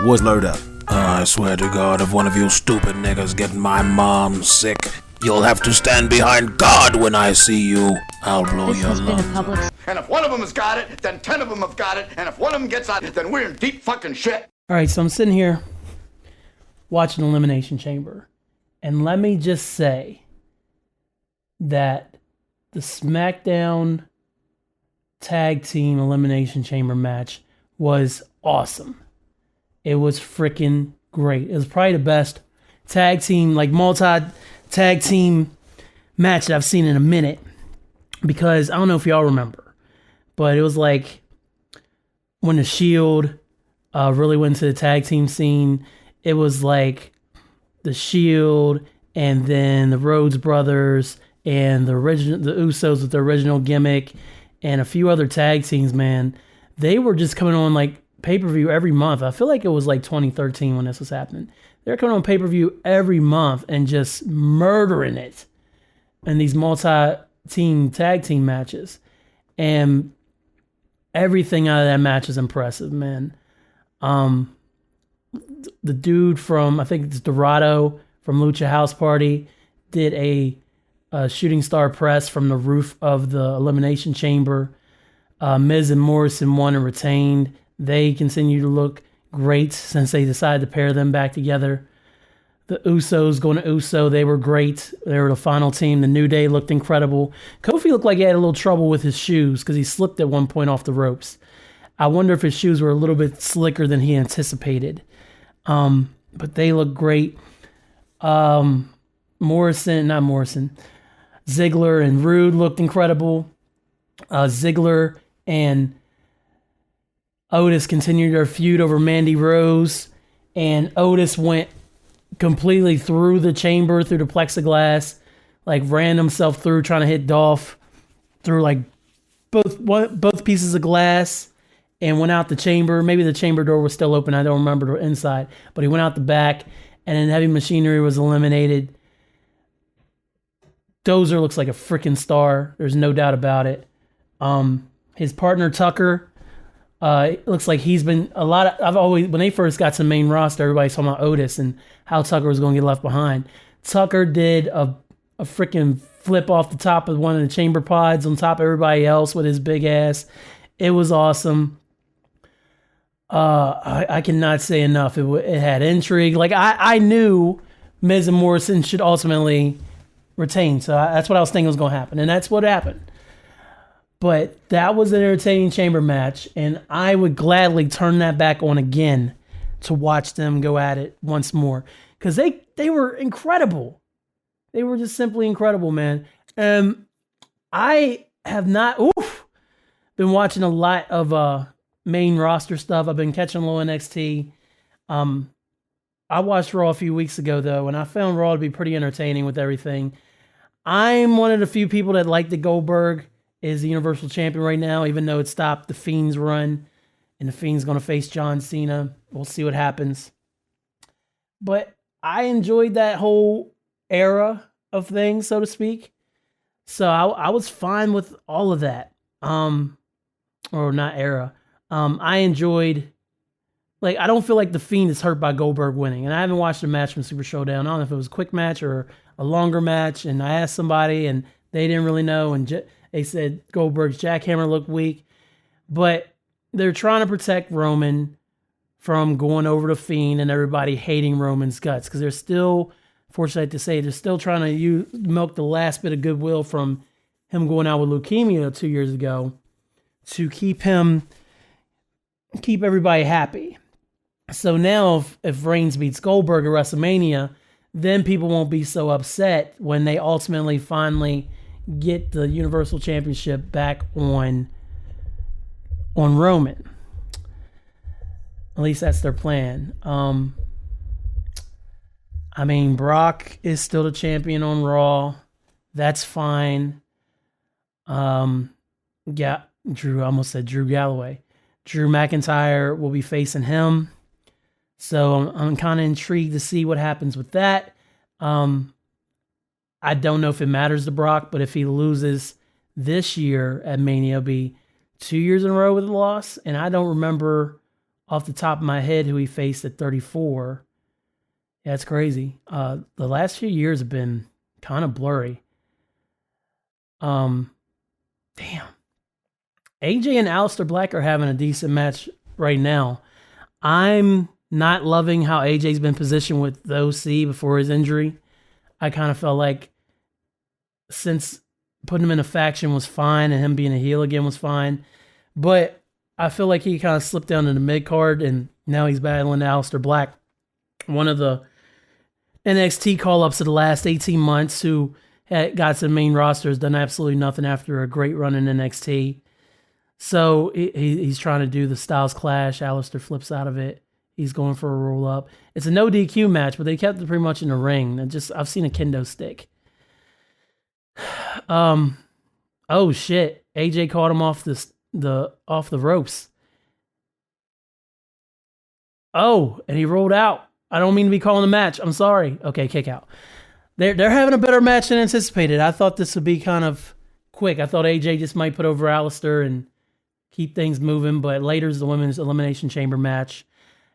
Was load up. I swear to God, if one of you stupid niggas get my mom sick, you'll have to stand behind God when I see you. I'll blow your lungs. And if one of them has got it, then 10 of them have got it. And if one of them gets out, then we're in deep fucking shit. All right, so I'm sitting here watching Elimination Chamber. And let me just say that the SmackDown Tag Team Elimination Chamber match was awesome. It was freaking great. It was probably the best tag team, like multi-tag team match that I've seen in a minute. Because I don't know if y'all remember, but it was like when the Shield really went to the tag team scene. It was like the Shield and then the Rhodes brothers and the Usos with the original gimmick and a few other tag teams, man. They were just coming on like pay-per-view every month. I feel like it was like 2013 when this was happening. They're coming on pay-per-view every month and just murdering it in these multi-team tag team matches. And everything out of that match is impressive, man. The dude from, I think it's Dorado from Lucha House Party, did a shooting star press from the roof of the Elimination Chamber. Miz and Morrison won and retained. They continue to look great since they decided to pair them back together. The Usos going to Uso, they were great. They were the final team. The New Day looked incredible. Kofi looked like he had a little trouble with his shoes because he slipped at one point off the ropes. I wonder if his shoes were a little bit slicker than he anticipated. But they look great. Ziggler and Rude looked incredible. Ziggler and Otis continued their feud over Mandy Rose, and Otis went completely through the chamber, through the plexiglass, like ran himself through trying to hit Dolph through like both pieces of glass, and went out the chamber. Maybe the chamber door was still open. I don't remember the inside, but he went out the back, and then Heavy Machinery was eliminated. Dozer looks like a freaking star. There's no doubt about it. His partner Tucker, it looks like he's been when they first got to the main roster, everybody's talking about Otis and how Tucker was going to get left behind. Tucker did a freaking flip off the top of one of the chamber pods on top of everybody else with his big ass. It was awesome. I cannot say enough. It had intrigue. Like I knew Miz and Morrison should ultimately retain. So that's what I was thinking was going to happen. And that's what happened. But that was an entertaining chamber match, and I would gladly turn that back on again to watch them go at it once more. Because they were incredible. They were just simply incredible, man. I have not been watching a lot of main roster stuff. I've been catching low NXT. I watched Raw a few weeks ago, though, and I found Raw to be pretty entertaining with everything. I'm one of the few people that like that Goldberg is the Universal Champion right now, even though it stopped the Fiend's run, and the Fiend's going to face John Cena. We'll see what happens. But I enjoyed that whole era of things, so to speak. So I was fine with all of that. Or not era. I enjoyed, like, I don't feel like the Fiend is hurt by Goldberg winning. And I haven't watched a match from Super Showdown. I don't know if it was a quick match or a longer match. And I asked somebody, and they didn't really know. And they said Goldberg's jackhammer looked weak. But they're trying to protect Roman from going over the Fiend and everybody hating Roman's guts. Because they're still, fortunate to say, they're still trying to milk the last bit of goodwill from him going out with leukemia 2 years ago to keep everybody happy. So now if Reigns beats Goldberg at WrestleMania, then people won't be so upset when they ultimately finally get the Universal Championship back on Roman. At least that's their plan. I mean, Brock is still the champion on Raw. That's fine. Yeah, I almost said Drew Galloway. Drew McIntyre will be facing him. So I'm kind of intrigued to see what happens with that. I don't know if it matters to Brock, but if he loses this year at Mania, it'll be 2 years in a row with a loss. And I don't remember off the top of my head who he faced at 34. Yeah, it's crazy. The last few years have been kind of blurry. Damn. AJ and Aleister Black are having a decent match right now. I'm not loving how AJ's been positioned with the OC before his injury. I kind of felt like since putting him in a faction was fine and him being a heel again was fine. But I feel like he kind of slipped down in the mid-card and now he's battling Aleister Black, one of the NXT call-ups of the last 18 months who got to the main roster, has done absolutely nothing after a great run in NXT. So he's trying to do the Styles Clash. Aleister flips out of it. He's going for a roll-up. It's a no DQ match, but they kept it pretty much in the ring. I've seen a kendo stick. Oh shit! AJ caught him off the ropes. Oh, and he rolled out. I don't mean to be calling a match. I'm sorry. Okay, kick out. They're having a better match than anticipated. I thought this would be kind of quick. I thought AJ just might put over Aleister and keep things moving, but later's the women's elimination chamber match.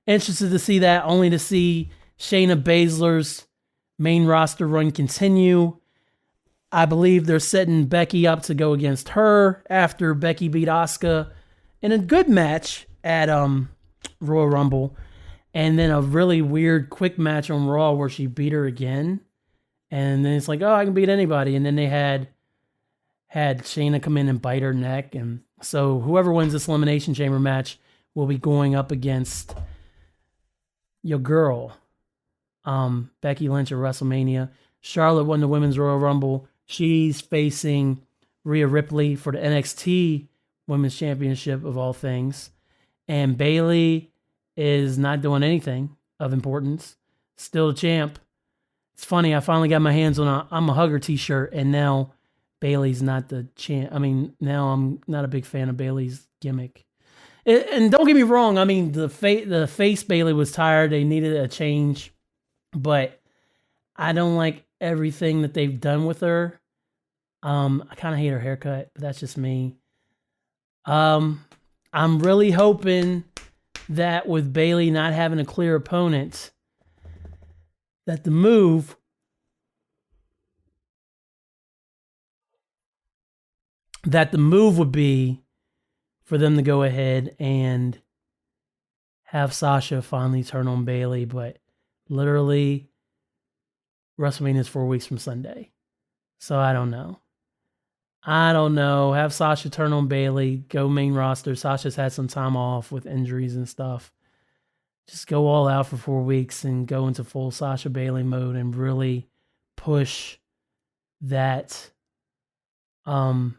Interested to see that, only to see Shayna Baszler's main roster run continue. I believe they're setting Becky up to go against her after Becky beat Asuka in a good match at Royal Rumble. And then a really weird quick match on Raw where she beat her again. And then it's like, oh, I can beat anybody. And then they had Shayna come in and bite her neck. And so whoever wins this Elimination Chamber match will be going up against your girl, Becky Lynch at WrestleMania. Charlotte won the Women's Royal Rumble. She's facing Rhea Ripley for the NXT Women's Championship of all things. And Bayley is not doing anything of importance. Still the champ. It's funny, I finally got my hands on a I'm a Hugger t-shirt, and now Bayley's not the champ. I mean, now I'm not a big fan of Bayley's gimmick. And don't get me wrong, I mean, the face Bayley was tired. They needed a change. But I don't like everything that they've done with her. I kind of hate her haircut, but that's just me. I'm really hoping that with Bayley not having a clear opponent, that the move would be for them to go ahead and have Sasha finally turn on Bayley, but literally WrestleMania is 4 weeks from Sunday. So I don't know. Have Sasha turn on Bayley, go main roster. Sasha's had some time off with injuries and stuff. Just go all out for 4 weeks and go into full Sasha Bayley mode and really push that. I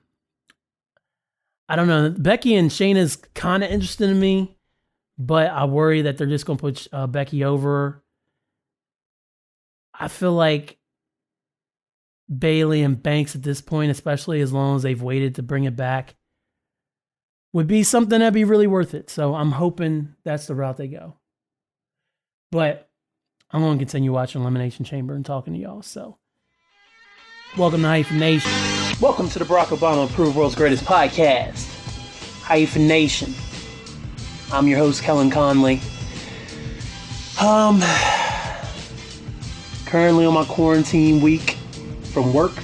don't know. Becky and Shayna's kind of interested in me, but I worry that they're just going to put Becky over. I feel like Bayley and Banks at this point, especially as long as they've waited to bring it back, would be something that'd be really worth it. So I'm hoping that's the route they go. But I'm going to continue watching Elimination Chamber and talking to y'all. So welcome to Hyphen Nation. Welcome to the Barack Obama Approved World's Greatest Podcast, Hyphen Nation. I'm your host, Killin Conley. Currently on my quarantine week from work.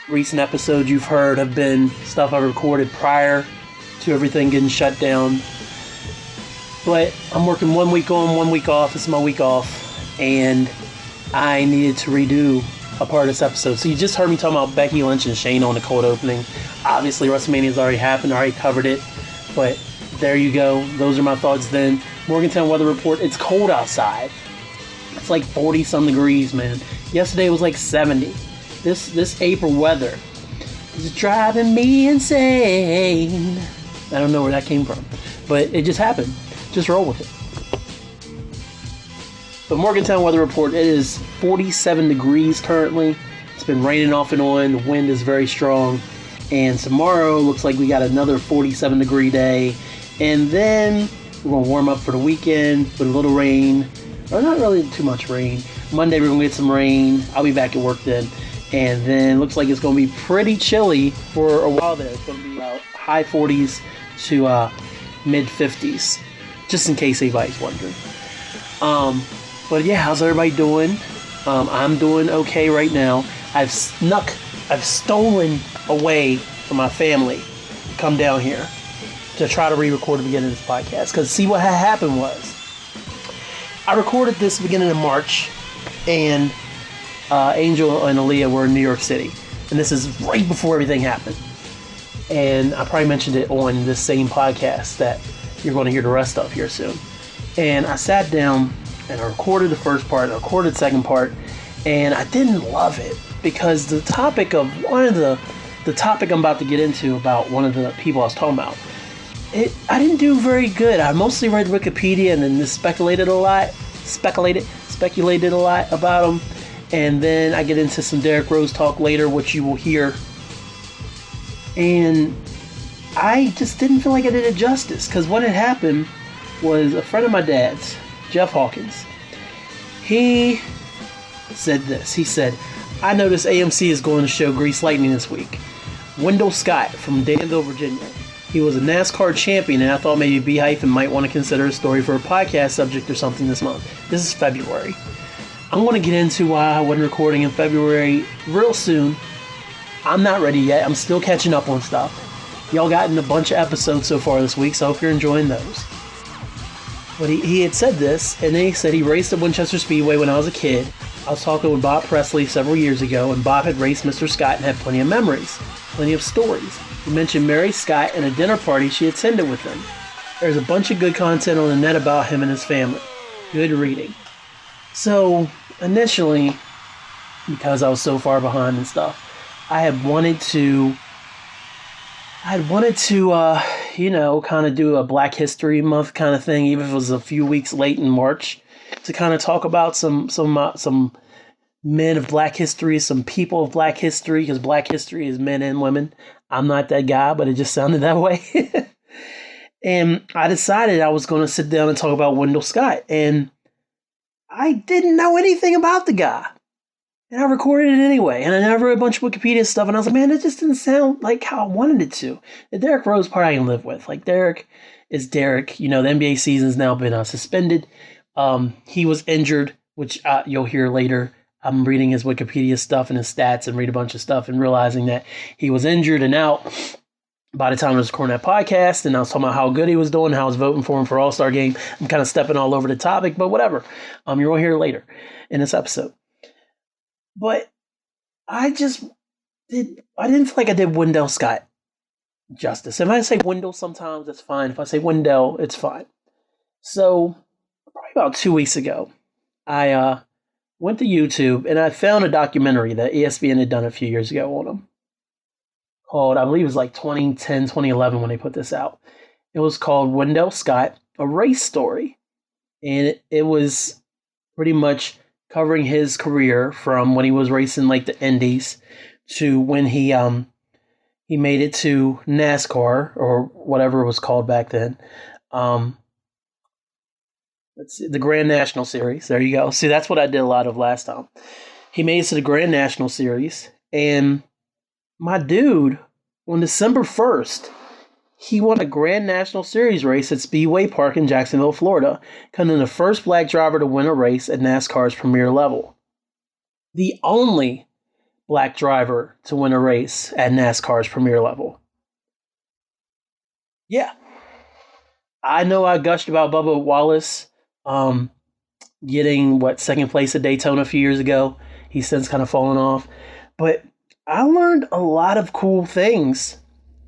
Recent episodes you've heard have been stuff I recorded prior to everything getting shut down. But I'm working 1 week on, 1 week off. It's my week off. And I needed to redo a part of this episode. So you just heard me talking about Becky Lynch and Shayna on the cold opening. Obviously, WrestleMania's already happened. I already covered it. But there you go. Those are my thoughts then. Morgantown weather report. It's cold outside. It's like 40-some degrees, man. Yesterday was like 70. This April weather is driving me insane. I don't know where that came from. But it just happened. Just roll with it. The Morgantown weather report, it is 47 degrees currently. It's been raining off and on. The wind is very strong. And tomorrow looks like we got another 47 degree day. And then we're going to warm up for the weekend with a little rain. Or not really too much rain. Monday we're going to get some rain. I'll be back at work then. And then looks like it's going to be pretty chilly for a while there. It's going to be about high 40s to mid-50s, just in case anybody's wondering. But yeah, how's everybody doing? I'm doing okay right now. I've stolen away from my family to come down here to try to re-record the beginning of this podcast. Because see, what had happened was, I recorded this beginning of March, and Angel and Aaliyah were in New York City. And this is right before everything happened. And I probably mentioned it on this same podcast that you're going to hear the rest of here soon. And I sat down and I recorded the first part, and I recorded the second part, and I didn't love it because the topic of the topic I'm about to get into about one of the people I was talking about, I didn't do very good. I mostly read Wikipedia and then speculated a lot about them. And then I get into some Derrick Rose talk later, which you will hear. And I just didn't feel like I did it justice, because what had happened was a friend of my dad's, Jeff Hawkins, he said this. He said, I noticed AMC is going to show Grease Lightning this week. Wendell Scott from Danville, Virginia. He was a NASCAR champion, and I thought maybe Hyphen might want to consider a story for a podcast subject or something this month. This is February. I'm going to get into why I wasn't recording in February real soon. I'm not ready yet. I'm still catching up on stuff. Y'all gotten a bunch of episodes so far this week, so I hope you're enjoying those. But he had said this, and then he said he raced at Winchester Speedway when I was a kid. I was talking with Bob Presley several years ago, and Bob had raced Mr. Scott and had plenty of memories, plenty of stories. He mentioned Mary Scott and a dinner party she attended with him. There's a bunch of good content on the net about him and his family. Good reading. So, initially, because I was so far behind and stuff, I had wanted to, kind of do a Black History Month kind of thing, even if it was a few weeks late in March, to kind of talk about some men of Black history, some people of Black history, because Black history is men and women. I'm not that guy, but it just sounded that way. And I decided I was going to sit down and talk about Wendell Scott, and I didn't know anything about the guy. And I recorded it anyway. And I read a bunch of Wikipedia stuff. And I was like, man, it just didn't sound like how I wanted it to. The Derrick Rose part I can live with. Like, Derrick is Derrick. You know, the NBA season's now been suspended. He was injured, which you'll hear later. I'm reading his Wikipedia stuff and his stats and read a bunch of stuff and realizing that he was injured and out by the time I was recording that podcast. And I was talking about how good he was doing, how I was voting for him for All-Star game. I'm kind of stepping all over the topic, but whatever. You're going to hear later in this episode. But I didn't feel like I did Wendell Scott justice. If I say Wendell sometimes, it's fine. If I say Wendell, it's fine. So probably about 2 weeks ago, I went to YouTube and I found a documentary that ESPN had done a few years ago on him called, I believe it was like 2010, 2011 when they put this out. It was called Wendell Scott, A Race Story. And it was pretty much covering his career from when he was racing like the Indies to when he made it to NASCAR or whatever it was called back then. Let's see, the Grand National Series. There you go. See, that's what I did a lot of last time. He made it to the Grand National Series, and my dude, on December 1st, he won a Grand National Series race at Speedway Park in Jacksonville, Florida, becoming the first black driver to win a race at NASCAR's premier level. The only black driver to win a race at NASCAR's premier level. Yeah. I know I gushed about Bubba Wallace getting, second place at Daytona a few years ago. He's since kind of fallen off. But I learned a lot of cool things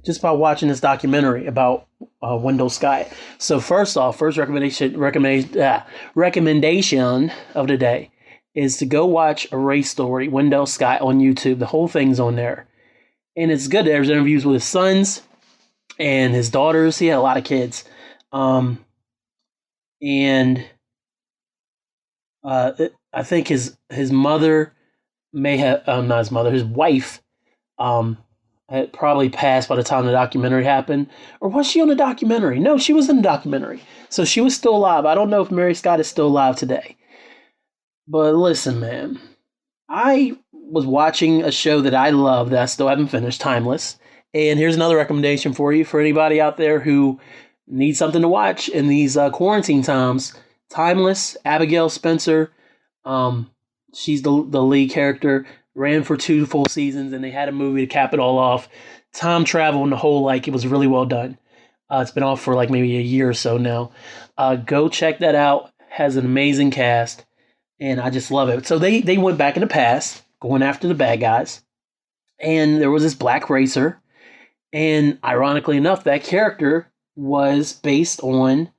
just by watching this documentary about Wendell Scott. So first off, recommendation of the day is to go watch A Race Story, Wendell Scott on YouTube. The whole thing's on there. And it's good. There's interviews with his sons and his daughters. He had a lot of kids. I think his mother may have, not his mother, his wife, had probably passed by the time the documentary happened. Or was she on the documentary? No, she was in the documentary. So she was still alive. I don't know if Mary Scott is still alive today. But listen, man, I was watching a show that I love that I still haven't finished, Timeless. And here's another recommendation for you, for anybody out there who need something to watch in these quarantine times, Timeless, Abigail Spencer, she's the lead character, ran for 2 full seasons, and they had a movie to cap it all off. Time travel and the whole, like, it was really well done. It's been off for like maybe a year or so now. Go check that out. Has an amazing cast, and I just love it. So they went back in the past, going after the bad guys, and there was this black racer, and ironically enough, that character was based on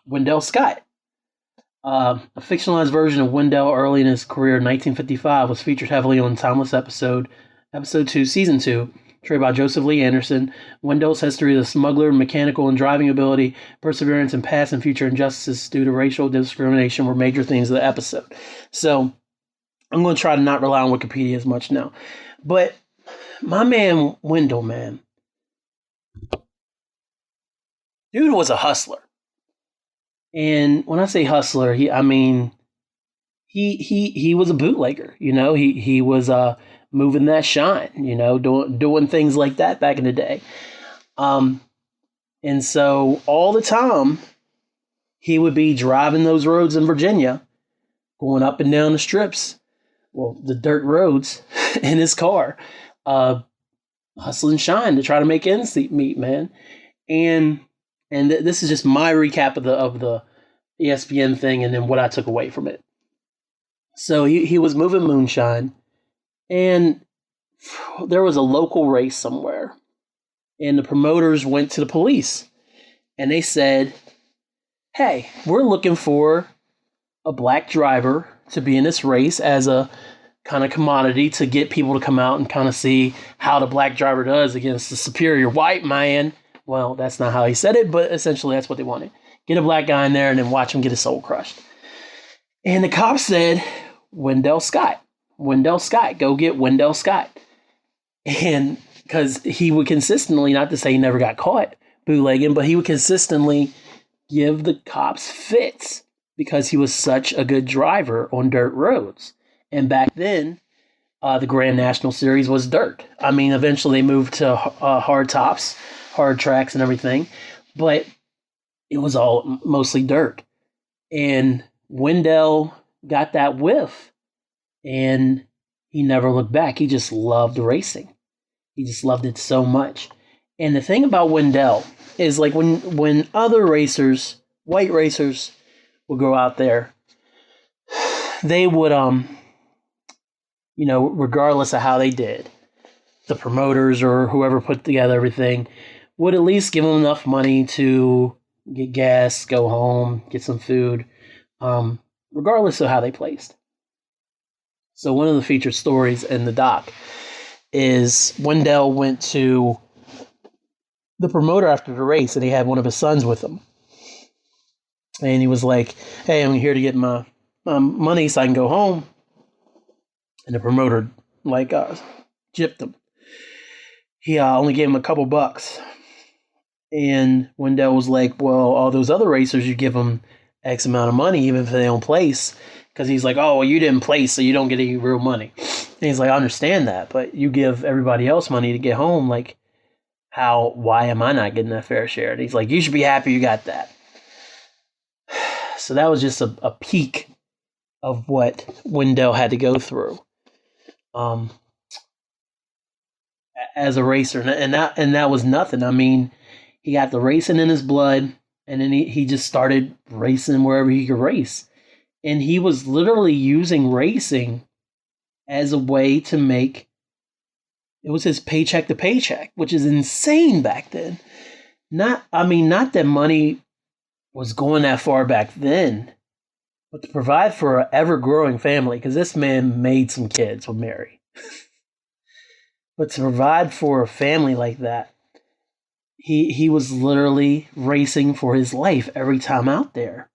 Wendell Scott. A fictionalized version of Wendell early in his career in 1955 was featured heavily on Timeless Episode 2, Season 2, portrayed by Joseph Lee Anderson. Wendell's history as a smuggler, mechanical and driving ability, perseverance in past and future injustices due to racial discrimination were major themes of the episode. So I'm going to try to not rely on Wikipedia as much now. But my man Wendell, man, dude was a hustler. And when I say hustler, he was a bootlegger. You know, he was moving that shine. You know, doing things like that back in the day. And so all the time he would be driving those roads in Virginia, going up and down the strips, well, the dirt roads, in his car, hustling shine to try to make ends meet, man. And this is just my recap of the ESPN thing and then what I took away from it. So he was moving moonshine, and there was a local race somewhere, and the promoters went to the police, and they said, hey, we're looking for a black driver to be in this race as a kind of commodity to get people to come out and kind of see how the black driver does against the superior white man. Well, that's not how he said it, but essentially that's what they wanted. Get a black guy in there and then watch him get his soul crushed. And the cop said, Wendell Scott, go get Wendell Scott. And because he would consistently, not to say he never got caught bootlegging, but he would consistently give the cops fits because he was such a good driver on dirt roads. And back then, the Grand National Series was dirt. I mean, eventually they moved to hard tops, hard tracks and everything, but it was all mostly dirt. And Wendell got that whiff, and he never looked back. He just loved racing. He just loved it so much. And the thing about Wendell is, like, when other racers, white racers, would go out there, they would, regardless of how they did, the promoters or whoever put together everything would at least give them enough money to get gas, go home, get some food, regardless of how they placed. So one of the featured stories in the doc is Wendell went to the promoter after the race, and he had one of his sons with him. And he was like, hey, I'm here to get my money so I can go home. And the promoter, gypped him. He only gave him a couple bucks. And Wendell was like, well, all those other racers, you give them X amount of money, even if they don't place. Because he's like, oh, well, you didn't place, so you don't get any real money. And he's like, I understand that, but you give everybody else money to get home. Like, why am I not getting that fair share? And he's like, you should be happy you got that. So that was just a peek of what Wendell had to go through as a racer. And that was nothing. I mean, he got the racing in his blood, and then he just started racing wherever he could race. And he was literally using racing as a way to make, it was his paycheck to paycheck, which is insane back then. Not that money was going that far back then, but to provide for an ever-growing family, because this man made some kids with Mary. But to provide for a family like that, he was literally racing for his life every time out there.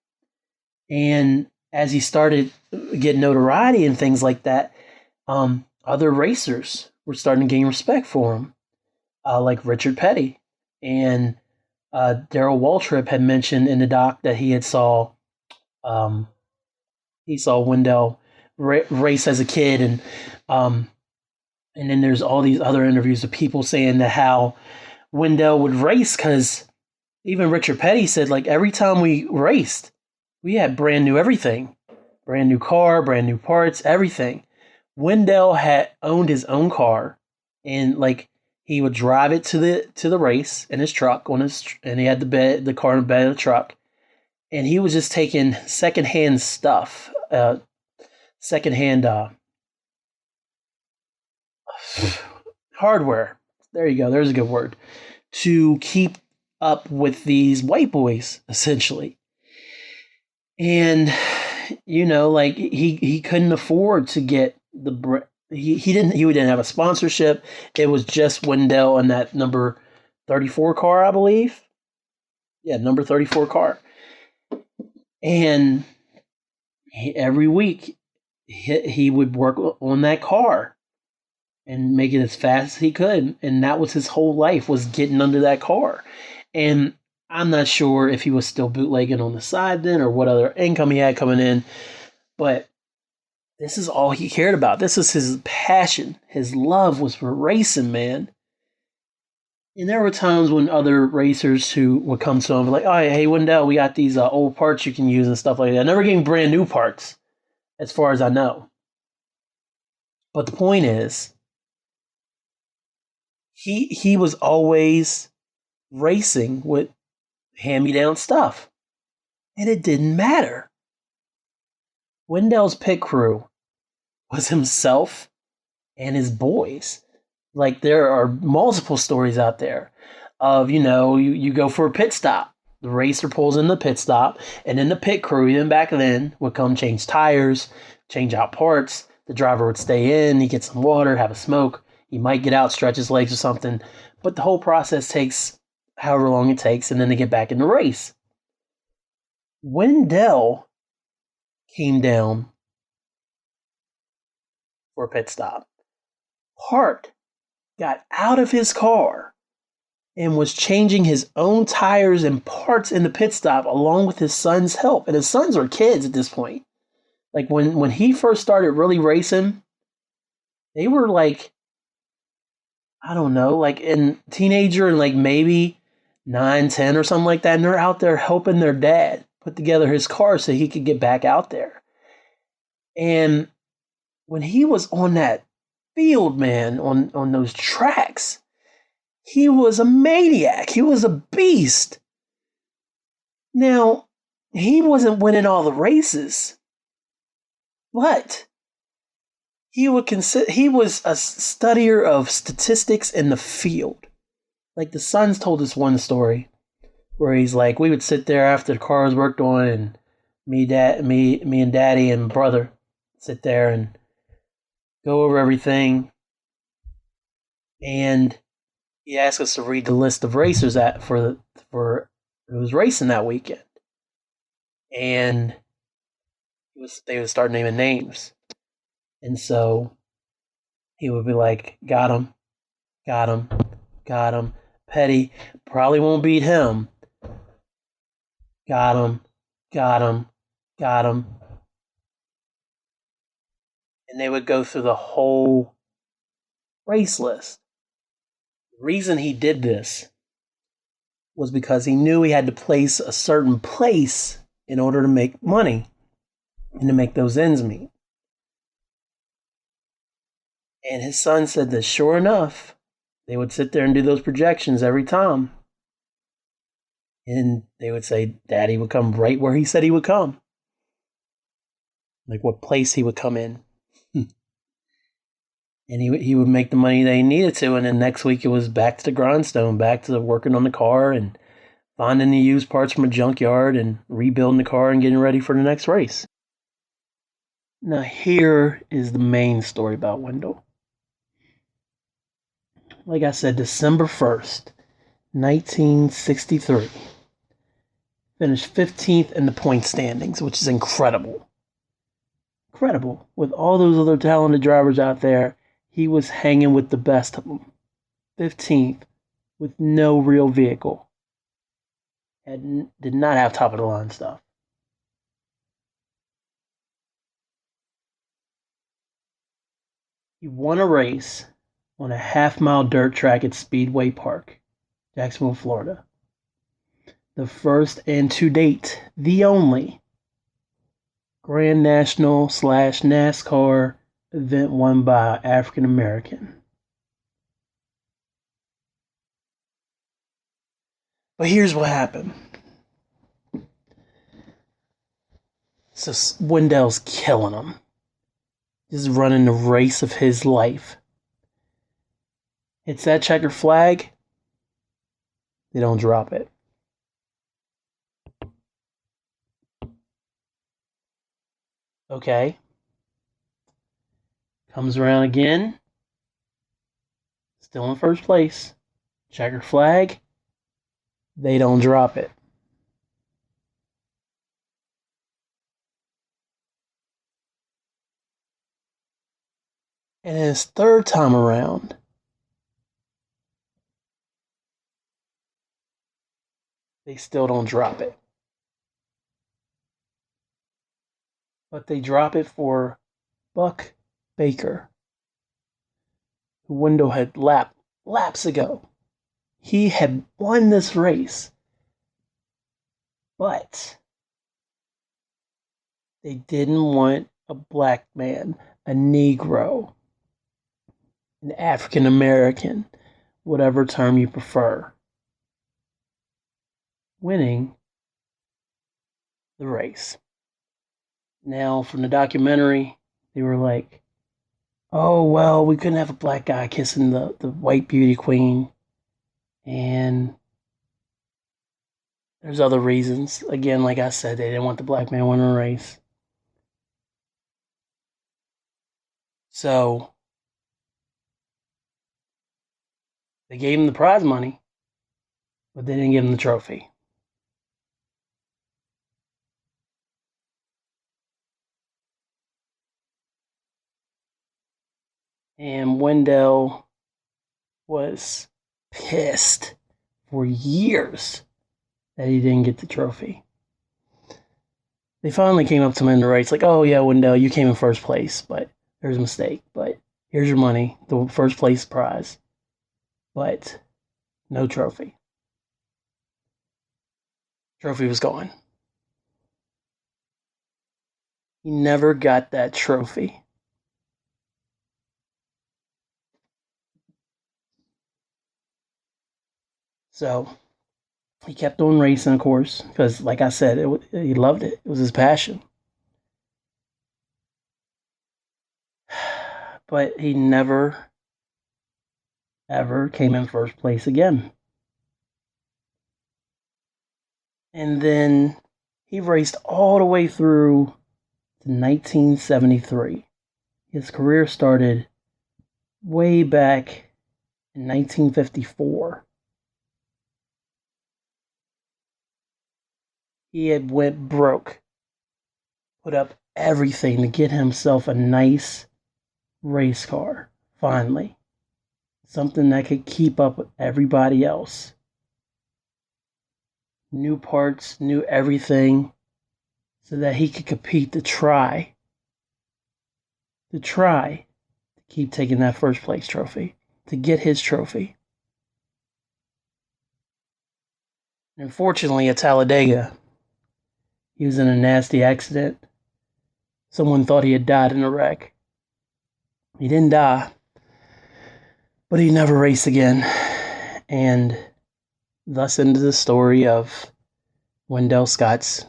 And as he started getting notoriety and things like that, other racers were starting to gain respect for him, like Richard Petty. And Darrell Waltrip had mentioned in the doc that he saw Wendell race as a kid, and then there's all these other interviews of people saying that how Wendell would race because Even Richard Petty said, like, every time we raced, we had brand new everything. Brand new car, brand new parts, everything. Wendell had owned his own car, and like he would drive it to the race in his truck and he had the car in the bed of the truck, and he was just taking secondhand stuff, secondhand hardware. There you go. There's a good word to keep up with these white boys, essentially. And like he couldn't afford to get he didn't have a sponsorship. It was just Wendell and that number 34 car, I believe. Yeah, number 34 car. And every week he would work on that car and make it as fast as he could, and that was his whole life, was getting under that car. And I'm not sure if he was still bootlegging on the side then or what other income he had coming in, but this is all he cared about. This is his passion. His love was for racing, man. And there were times when other racers who would come to him like, "Oh, hey, Wendell, we got these old parts you can use and stuff like that." I never gave him brand new parts, as far as I know. But the point is, he was always racing with hand-me-down stuff. And it didn't matter. Wendell's pit crew was himself and his boys. Like, there are multiple stories out there of, you go for a pit stop. The racer pulls in the pit stop, and then the pit crew, even back then, would come change tires, change out parts. The driver would stay in, he'd get some water, have a smoke. He might get out, stretch his legs or something. But the whole process takes however long it takes, and then they get back in the race. Wendell came down for a pit stop. Hart got out of his car and was changing his own tires and parts in the pit stop along with his son's help. And his sons were kids at this point. Like when he first started really racing, they were like, I don't know, like in teenager and like maybe 9, 10 or something like that. And they're out there helping their dad put together his car so he could get back out there. And when he was on that field, man, on those tracks, he was a maniac. He was a beast. Now, he wasn't winning all the races, but he was a studier of statistics in the field. Like, the Sons told us one story where he's like, we would sit there after the car was worked on, and me and Daddy and brother sit there and go over everything. And he asked us to read the list of racers for who was racing that weekend. And they would start naming names. And so he would be like, got him. Petty, probably won't beat him. Got him. And they would go through the whole race list. The reason he did this was because he knew he had to place a certain place in order to make money and to make those ends meet. And his son said that sure enough, they would sit there and do those projections every time. And they would say Daddy would come right where he said he would come. Like what place he would come in. And he would make the money that he needed to. And then next week it was back to the grindstone, back to the working on the car and finding the used parts from a junkyard and rebuilding the car and getting ready for the next race. Now here is the main story about Wendell. Like I said, December 1st, 1963. Finished 15th in the point standings, which is incredible. Incredible. With all those other talented drivers out there, he was hanging with the best of them. 15th with no real vehicle. Did not have top of the line stuff. He won a race on a half-mile dirt track at Speedway Park, Jacksonville, Florida. the first and to date, the only Grand National / NASCAR event won by African American. But here's what happened. So Wendell's killing him. Just running the race of his life. It's that checker flag. They don't drop it. Okay. Comes around again. Still in first place. Checker flag. They don't drop it. And his third time around, they still don't drop it. But they drop it for Buck Baker, who Wendell had laps ago. He had won this race, but they didn't want a black man, a Negro, an African American, whatever term you prefer, winning the race. Now, from the documentary, they were like, oh, well, we couldn't have a black guy kissing the white beauty queen. And there's other reasons. Again, like I said, they didn't want the black man winning the race. So they gave him the prize money, but they didn't give him the trophy. And Wendell was pissed for years that he didn't get the trophy. They finally came up to him in the race, like, oh yeah, Wendell, you came in first place, but there's a mistake. But here's your money, the first place prize. But no trophy. Trophy was gone. He never got that trophy. So he kept on racing, of course, because, like I said, he loved it. It was his passion. But he never, ever came in first place again. And then he raced all the way through to 1973. His career started way back in 1954. He had went broke, put up everything to get himself a nice race car, finally. Something that could keep up with everybody else. New parts, new everything, so that he could compete to try to keep taking that first place trophy, to get his trophy. And unfortunately, at Talladega, he was in a nasty accident. Someone thought he had died in a wreck. He didn't die, but he never raced again. And thus ended the story of Wendell Scott's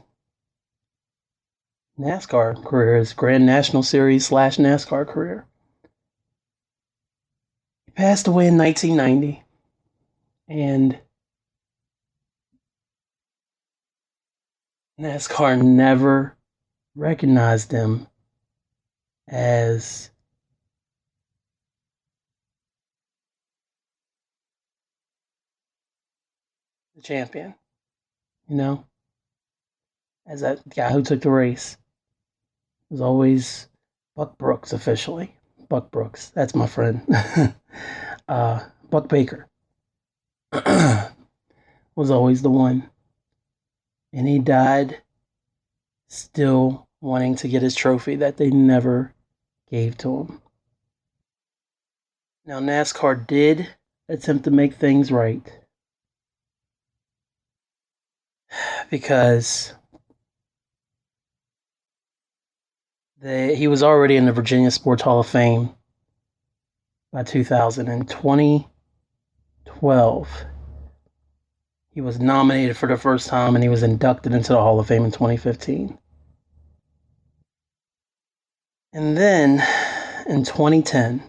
NASCAR career, his Grand National Series / NASCAR career. He passed away in 1990, and NASCAR never recognized him as the champion, as that guy who took the race. It was always Buck Brooks officially. Buck Brooks, that's my friend. Buck Baker was always the one. And he died still wanting to get his trophy that they never gave to him. Now, NASCAR did attempt to make things right. because he was already in the Virginia Sports Hall of Fame by 2000. In 2012, he was nominated for the first time and he was inducted into the Hall of Fame in 2015. And then in 2010,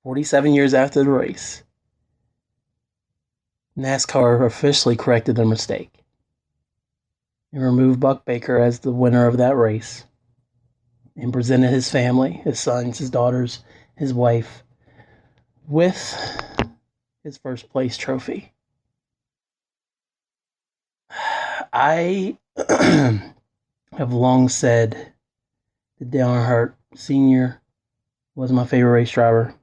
47 years after the race, NASCAR officially corrected their mistake and removed Buck Baker as the winner of that race and presented his family, his sons, his daughters, his wife, with his first place trophy. I have long said that Dale Earnhardt Sr. was my favorite race driver.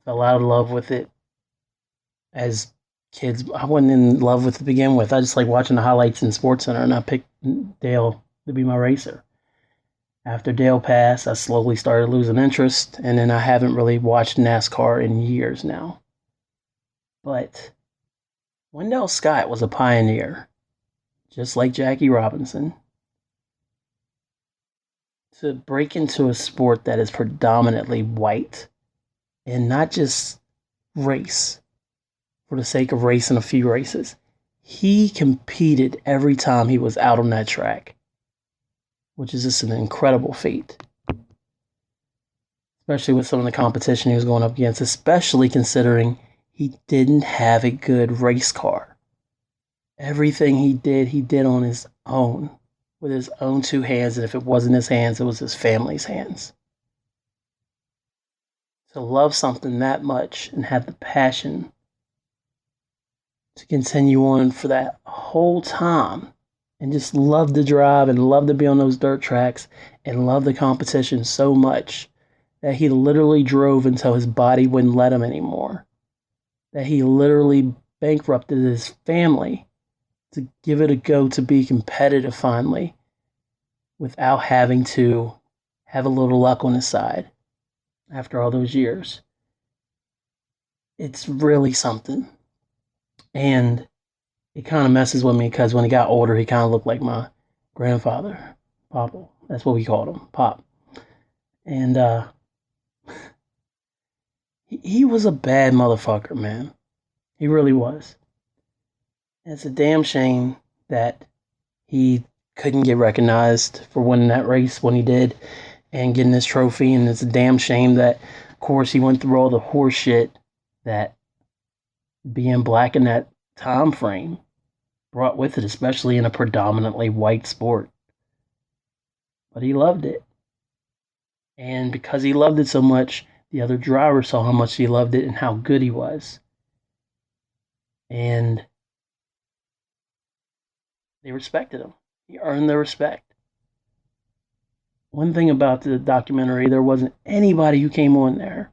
Fell out of love with it as kids. I wasn't in love with it to begin with. I just like watching the highlights in SportsCenter, and I picked Dale to be my racer. After Dale passed, I slowly started losing interest, and then I haven't really watched NASCAR in years now. But Wendell Scott was a pioneer, just like Jackie Robinson, to break into a sport that is predominantly white and not just race for the sake of racing a few races. He competed every time he was out on that track, which is just an incredible feat, especially with some of the competition he was going up against, especially considering he didn't have a good race car. Everything he did on his own, with his own two hands, and if it wasn't his hands, it was his family's hands. To love something that much and have the passion to continue on for that whole time and just love to drive and love to be on those dirt tracks and love the competition so much that he literally drove until his body wouldn't let him anymore. That he literally bankrupted his family to give it a go to be competitive finally without having to have a little luck on his side after all those years. It's really something. And it kind of messes with me because when he got older, he kind of looked like my grandfather, Papa. That's what we called him, Pop. And he was a bad motherfucker, man. He really was. And it's a damn shame that he couldn't get recognized for winning that race when he did and getting this trophy. And it's a damn shame that, of course, he went through all the horse shit that being black in that time frame brought with it, especially in a predominantly white sport. But he loved it. And because he loved it so much, the other drivers saw how much he loved it and how good he was. And they respected him. He earned their respect. One thing about the documentary, there wasn't anybody who came on there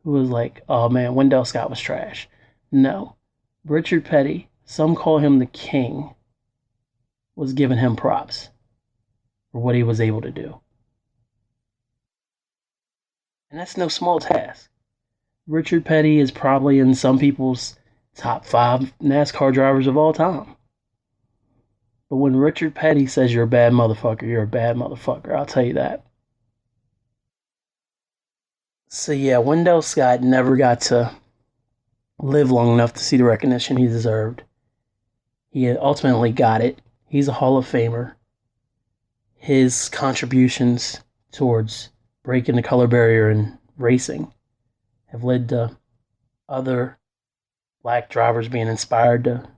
who was like, oh man, Wendell Scott was trash. No. Richard Petty, some call him the king, was giving him props for what he was able to do. And that's no small task. Richard Petty is probably in some people's top 5 NASCAR drivers of all time. But when Richard Petty says you're a bad motherfucker, you're a bad motherfucker. I'll tell you that. So yeah, Wendell Scott never got to live long enough to see the recognition he deserved. He ultimately got it. He's a Hall of Famer. His contributions towards breaking the color barrier in racing have led to other black drivers being inspired to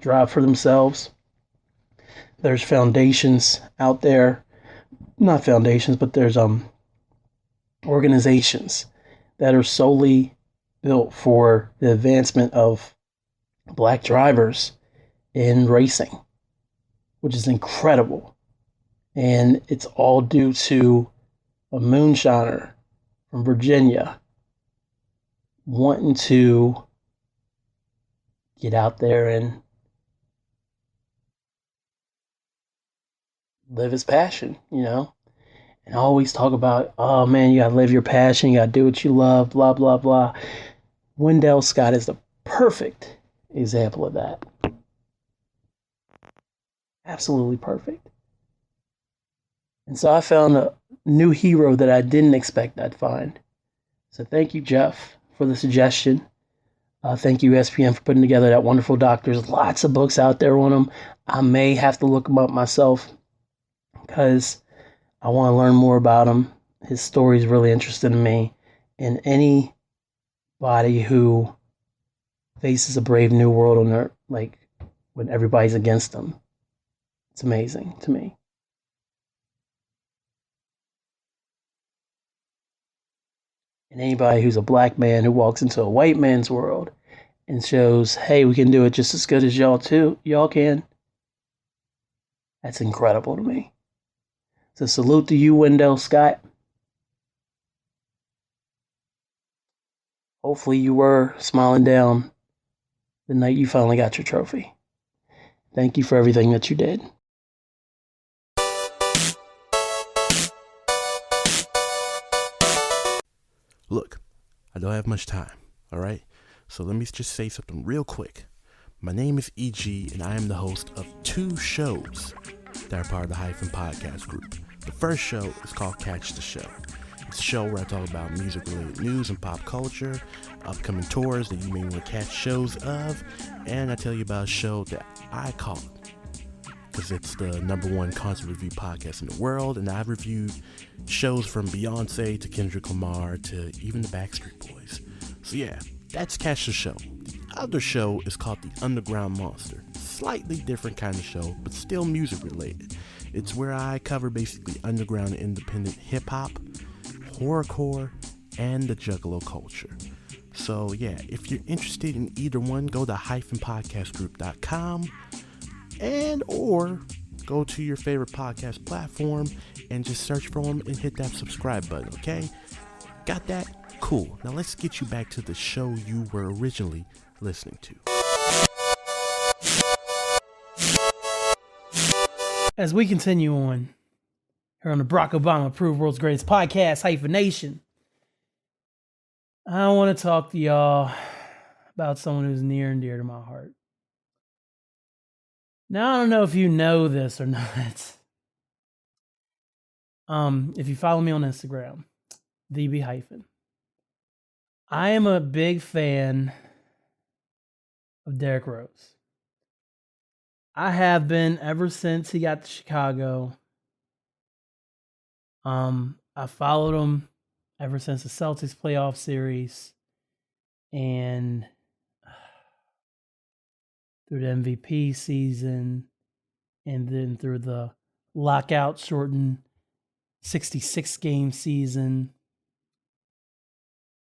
drive for themselves. There's foundations out there, not foundations, but there's organizations that are solely built for the advancement of black drivers in racing, which is incredible. And it's all due to a moonshiner from Virginia wanting to get out there and live his passion, you know? And I always talk about, oh man, you gotta live your passion, you gotta do what you love, blah, blah, blah. Wendell Scott is the perfect example of that. Absolutely perfect. And so I found a new hero that I didn't expect I'd find. So thank you, Jeff, for the suggestion. Thank you, ESPN, for putting together that wonderful doc. There's lots of books out there on him. I may have to look them up myself because I want to learn more about him. His story is really interesting to me. And anybody who faces a brave new world on their, like, when everybody's against them, it's amazing to me. And anybody who's a black man who walks into a white man's world and shows, hey, we can do it just as good as y'all can. That's incredible to me. So salute to you, Wendell Scott. Hopefully you were smiling down the night you finally got your trophy. Thank you for everything that you did. Look, I don't have much time, all right? So let me just say something real quick. My name is EG, and I am the host of 2 shows that are part of the Hyphen podcast group. The first show is called Catch the Show. It's a show where I talk about music-related news and pop culture, upcoming tours that you may want to catch shows of, and I tell you about a show that I call it, because it's the #1 concert review podcast in the world, and I've reviewed shows from Beyonce to Kendrick Lamar to even the Backstreet Boys. So yeah, that's Catch the Show. The other show is called The Underground Monster. Slightly different kind of show, but still music related. It's where I cover basically underground independent hip-hop, horrorcore, and the juggalo culture. So yeah, if you're interested in either one, go to hyphenpodcastgroup.com and or go to your favorite podcast platform and just search for them and hit that subscribe button, okay? Got that? Cool. Now let's get you back to the show you were originally listening to. As we continue on here on the Barack Obama approved world's greatest podcast, Hyphen Nation, I want to talk to y'all about someone who's near and dear to my heart. Now, I don't know if you know this or not. If you follow me on Instagram, DB Hyphen, I am a big fan of Derrick Rose. I have been ever since he got to Chicago. I followed him ever since the Celtics playoff series and through the MVP season and then through the lockout shortened 66 game season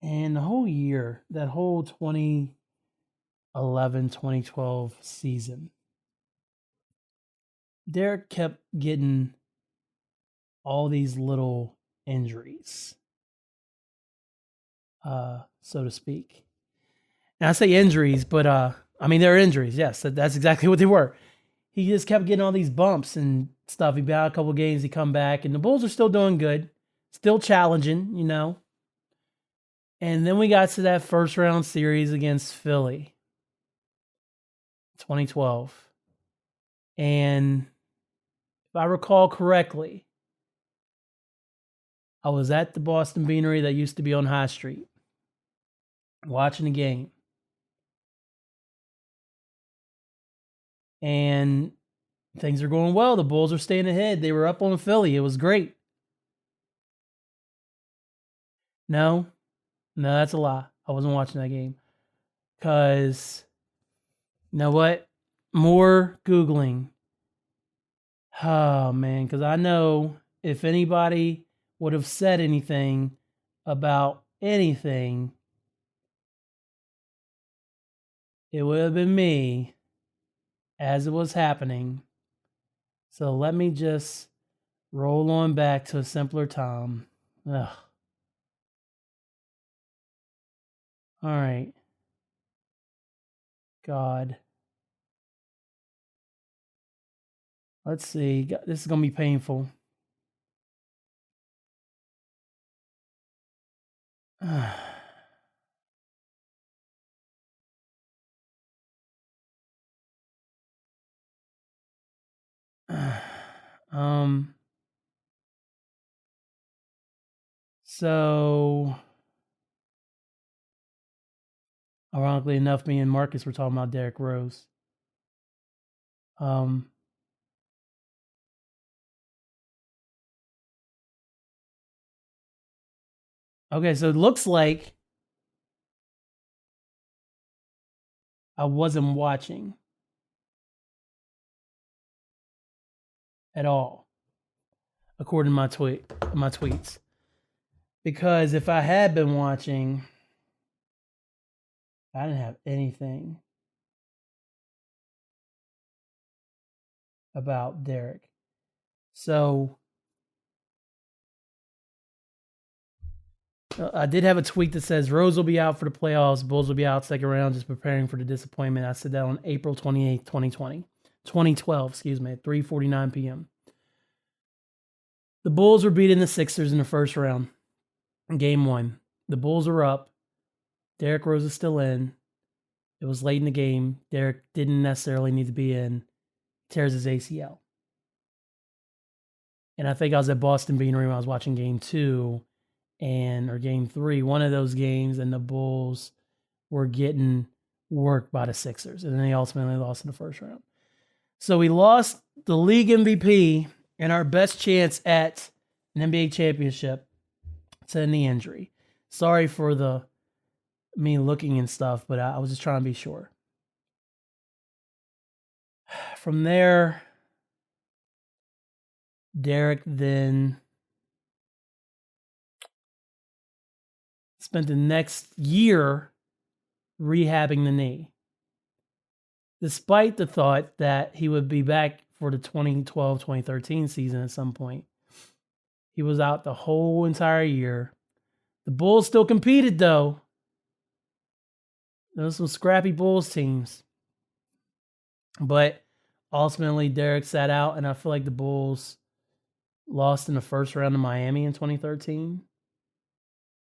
and the whole year, that whole 2011, 2012 season. Derrick kept getting all these little injuries, so to speak. And I say injuries, but I mean, they're injuries. Yes, that's exactly what they were. He just kept getting all these bumps and stuff. He'd be out a couple games, he'd come back, and the Bulls are still doing good, still challenging, you know. And then we got to that first round series against Philly, 2012. And if I recall correctly, I was at the Boston Beanery that used to be on High Street, watching the game. And things are going well. The Bulls are staying ahead. They were up on Philly. It was great. No, that's a lie. I wasn't watching that game. Because, you know what? More Googling. Oh, man. Because I know if anybody would have said anything about anything, it would have been me as it was happening. So let me just roll on back to a simpler time. Ugh. All right. God. Let's see. This is going to be painful. So ironically enough, me and Marcus were talking about Derrick Rose. Okay, so it looks like I wasn't watching at all, according to my tweets. Because if I had been watching, I didn't have anything about Derrick. So I did have a tweet that says Rose will be out for the playoffs. Bulls will be out second round, just preparing for the disappointment. I said that on April 28th, 2012, at 3:49 p.m. The Bulls were beating the Sixers in the first round. Game 1. The Bulls are up. Derrick Rose is still in. It was late in the game. Derrick didn't necessarily need to be in. Tears his ACL. And I think I was at Boston Beanery when I was watching Game 2 or Game 3, one of those games, and the Bulls were getting worked by the Sixers. And then they ultimately lost in the first round. So we lost the league MVP and our best chance at an NBA championship to a knee injury. Sorry for me looking and stuff, but I was just trying to be sure. From there, Derrick then spent the next year rehabbing the knee, despite the thought that he would be back for the 2012-2013 season at some point. He was out the whole entire year. The Bulls still competed, though. There was some scrappy Bulls teams. But ultimately, Derrick sat out, and I feel like the Bulls lost in the first round to Miami in 2013.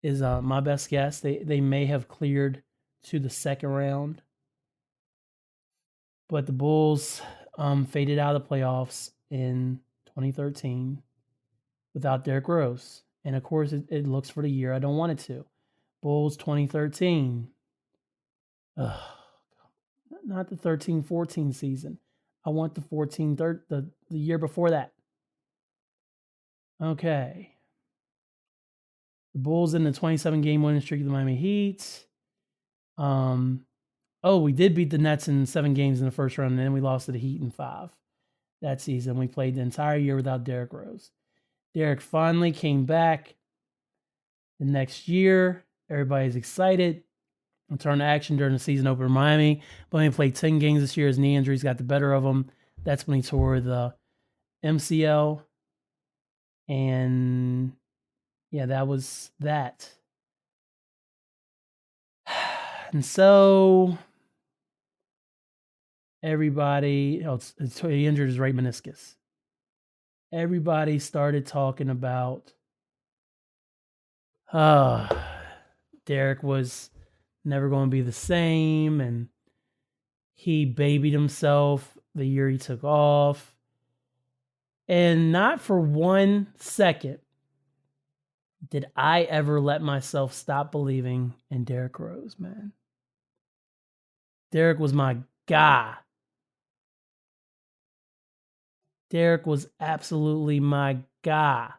Is my best guess. They may have cleared to the second round. But the Bulls faded out of the playoffs in 2013 without Derrick Rose. And of course, it looks for the year I don't want it to. Bulls 2013. Not the 13-14 season. I want the 14-13, the year before that. Okay. The Bulls in the 27-game winning streak of the Miami Heat. We did beat the Nets in 7 games in the first round, and then we lost to the Heat in 5 that season. We played the entire year without Derrick Rose. Derrick finally came back the next year. Everybody's excited. Returned to action during the season opener in Miami. But he played 10 games this year. His knee injuries got the better of him. That's when he tore the MCL. And yeah, that was that. And so everybody, he injured his right meniscus. Everybody started talking about Derrick was never going to be the same, and he babied himself the year he took off. And not for 1 second did I ever let myself stop believing in Derrick Rose, man. Derrick was my guy. Derrick was absolutely my guy.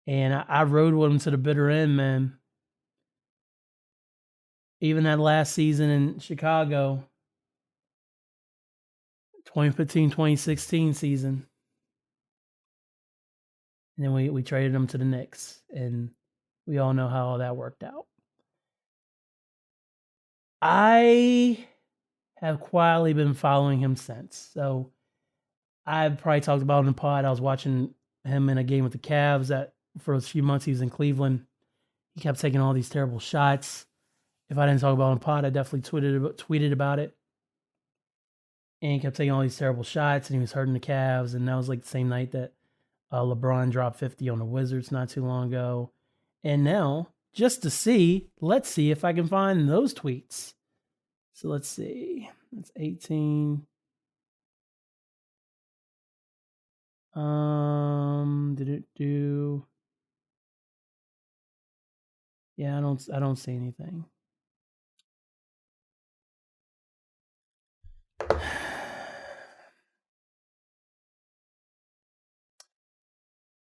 And I rode with him to the bitter end, man. Even that last season in Chicago, 2015-2016 season. And then we traded him to the Knicks. And we all know how all that worked out. I have quietly been following him since. So I've probably talked about it in the pod. I was watching him in a game with the Cavs that for a few months he was in Cleveland. He kept taking all these terrible shots. If I didn't talk about it in the pod, I definitely tweeted about it. And he kept taking all these terrible shots, and he was hurting the Cavs. And that was like the same night that LeBron dropped 50 on the Wizards not too long ago. And now, just to see, let's see if I can find those tweets. So let's see. That's 18. Did it do? Yeah, I don't see anything.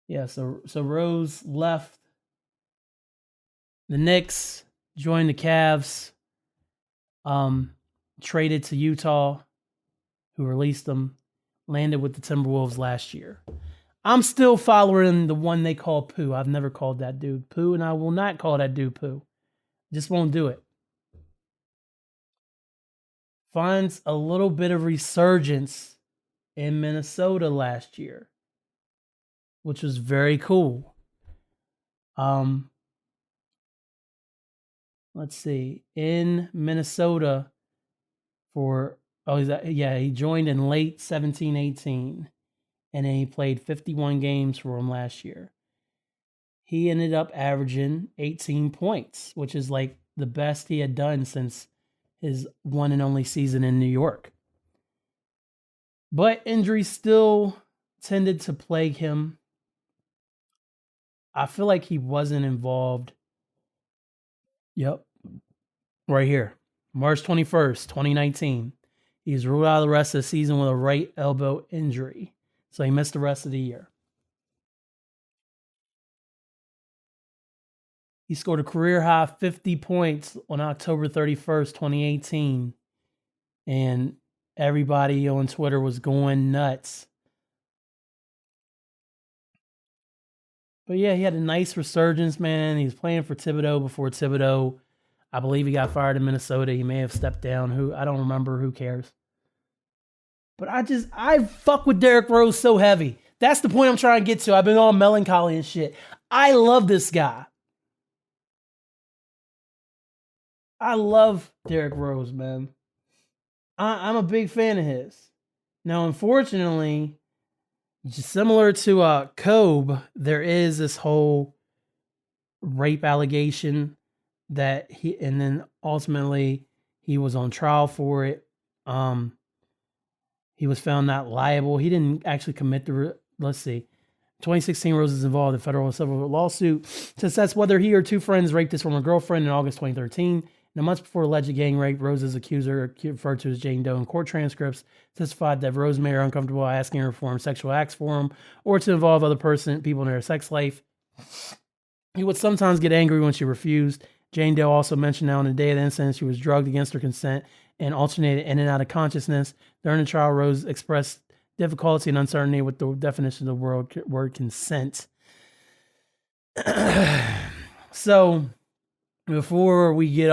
Yeah, so Rose left the Knicks, joined the Cavs, traded to Utah, who released him, landed with the Timberwolves last year. I'm still following the one they call Pooh. I've never called that dude Pooh, and I will not call that dude Pooh. Just won't do it. Finds a little bit of resurgence in Minnesota last year, which was very cool. Let's see. In Minnesota he joined in late 17-18, and then he played 51 games for him last year. He ended up averaging 18 points, which is like the best he had done since his one and only season in New York. But injuries still tended to plague him. I feel like he wasn't involved. Yep. Right here. March 21st, 2019. He's ruled out of the rest of the season with a right elbow injury. So he missed the rest of the year. He scored a career high 50 points on October 31st, 2018. And everybody on Twitter was going nuts. But yeah, he had a nice resurgence, man. He was playing for Thibodeau before Thibodeau. I believe he got fired in Minnesota. He may have stepped down. I don't remember. Who cares? But I fuck with Derrick Rose so heavy. That's the point I'm trying to get to. I've been all melancholy and shit. I love this guy. I love Derrick Rose, man. I'm a big fan of his. Now, unfortunately, just similar to Kobe, there is this whole rape allegation that and then ultimately he was on trial for it. He was found not liable. He didn't actually commit let's see. 2016, Rose is involved in a federal civil lawsuit to assess whether he or two friends raped his former girlfriend in August 2013. In the months before alleged gang rape, Rose's accuser, referred to as Jane Doe in court transcripts, testified that Rose made her uncomfortable asking her to perform sexual acts for him or to involve other people in their sex life. He would sometimes get angry when she refused. Jane Doe also mentioned that on the day of the incident, she was drugged against her consent and alternated in and out of consciousness. During the trial, Rose expressed difficulty and uncertainty with the definition of the word consent. So, before we go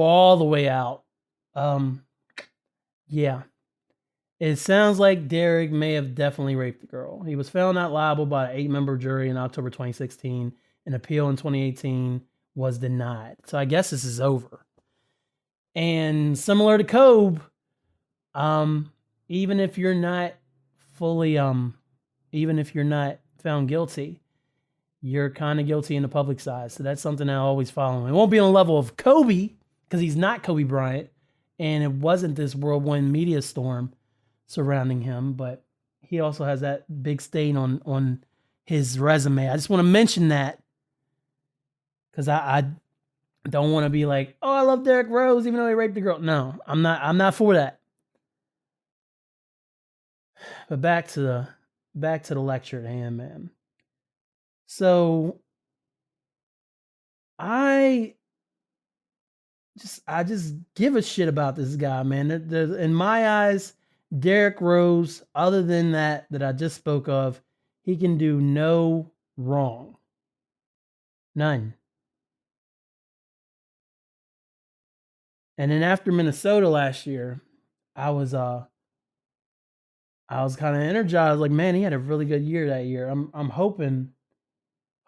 all the way out, yeah, it sounds like Derrick may have definitely raped the girl. He was found not liable by an 8-member jury in October 2016. An appeal in 2018 was denied. So I guess this is over. And similar to Kobe, even if you're not fully, even if you're not found guilty, you're kind of guilty in the public side. So that's something I always follow. It won't be on the level of Kobe because he's not Kobe Bryant. And it wasn't this whirlwind media storm surrounding him, but he also has that big stain on his resume. I just want to mention that because I don't want to be like, oh, I love Derrick Rose even though he raped the girl. No, I'm not for that. But back to the lecture at hand, man. So I just give a shit about this guy, man. In my eyes, Derrick Rose, other than that I just spoke of, he can do no wrong. None. And then after Minnesota last year, I was kind of energized. Like, man, he had a really good year that year. I'm hoping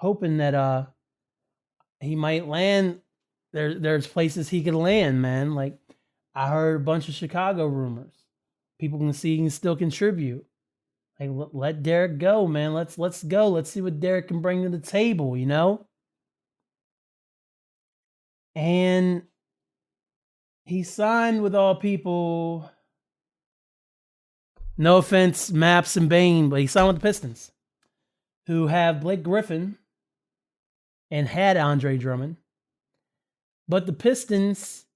that he might land. There's places he could land, man. Like, I heard a bunch of Chicago rumors. People can see he can still contribute. Like, let Derrick go, man. Let's go. Let's see what Derrick can bring to the table, you know? And he signed with all people No offense, Maps and Bane, but he signed with the Pistons, who have Blake Griffin and had Andre Drummond. But the Pistons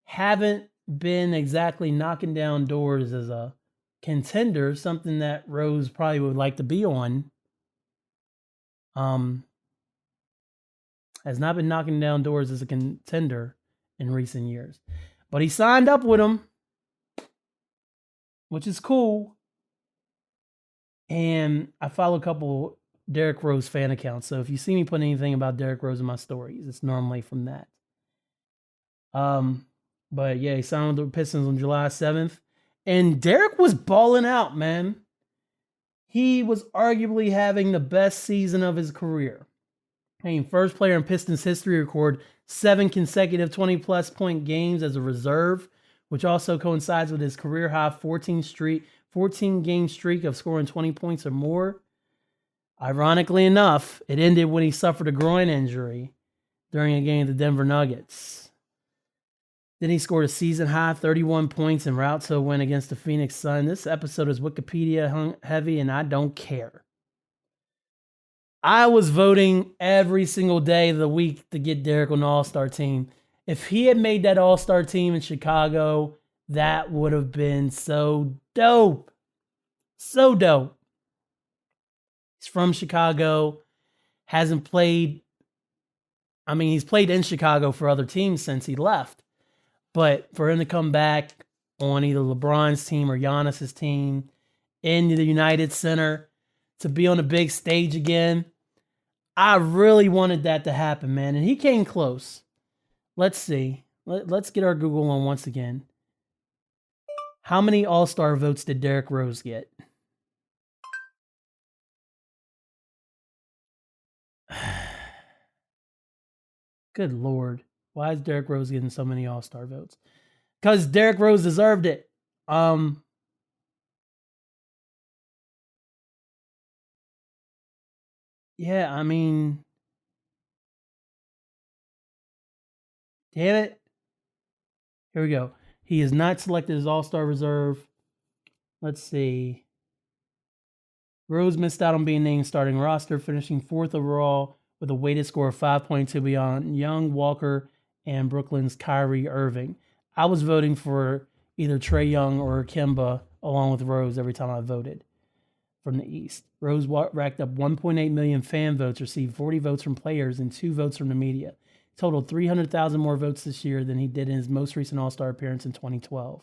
haven't been exactly knocking down doors as a contender, something that Rose probably would like to be on. Has not been knocking down doors as a contender in recent years. But he signed up with him, which is cool. And I follow a couple Derrick Rose fan accounts. So if you see me put anything about Derrick Rose in my stories, it's normally from that. But yeah, he signed with the Pistons on July 7th. And Derrick was balling out, man. He was arguably having the best season of his career. First player in Pistons history to record 7 consecutive 20-plus point games as a reserve, which also coincides with his career-high 14-game streak of scoring 20 points or more. Ironically enough, it ended when he suffered a groin injury during a game of the Denver Nuggets. Then he scored a season-high 31 points en route to a win against the Phoenix Suns. This episode is Wikipedia heavy, and I don't care. I was voting every single day of the week to get Derrick on the All-Star team. If he had made that All-Star team in Chicago, that would have been so dope. So dope. He's from Chicago. Hasn't played. He's played in Chicago for other teams since he left. But for him to come back on either LeBron's team or Giannis's team in the United Center to be on a big stage again, I really wanted that to happen, man. And he came close. Let's see. Let's get our Google on once again. How many All-Star votes did Derrick Rose get? Good Lord. Why is Derrick Rose getting so many All-Star votes? Because Derrick Rose deserved it. Yeah, damn it. Here we go. He is not selected as All-Star reserve. Let's see. Rose missed out on being named starting roster, finishing 4th overall with a weighted score of 5.2 beyond Young, Walker, and Brooklyn's Kyrie Irving. I was voting for either Trae Young or Kemba along with Rose every time I voted from the East. Rose racked up 1.8 million fan votes, received 40 votes from players, and 2 votes from the media. Totaled 300,000 more votes this year than he did in his most recent All-Star appearance in 2012.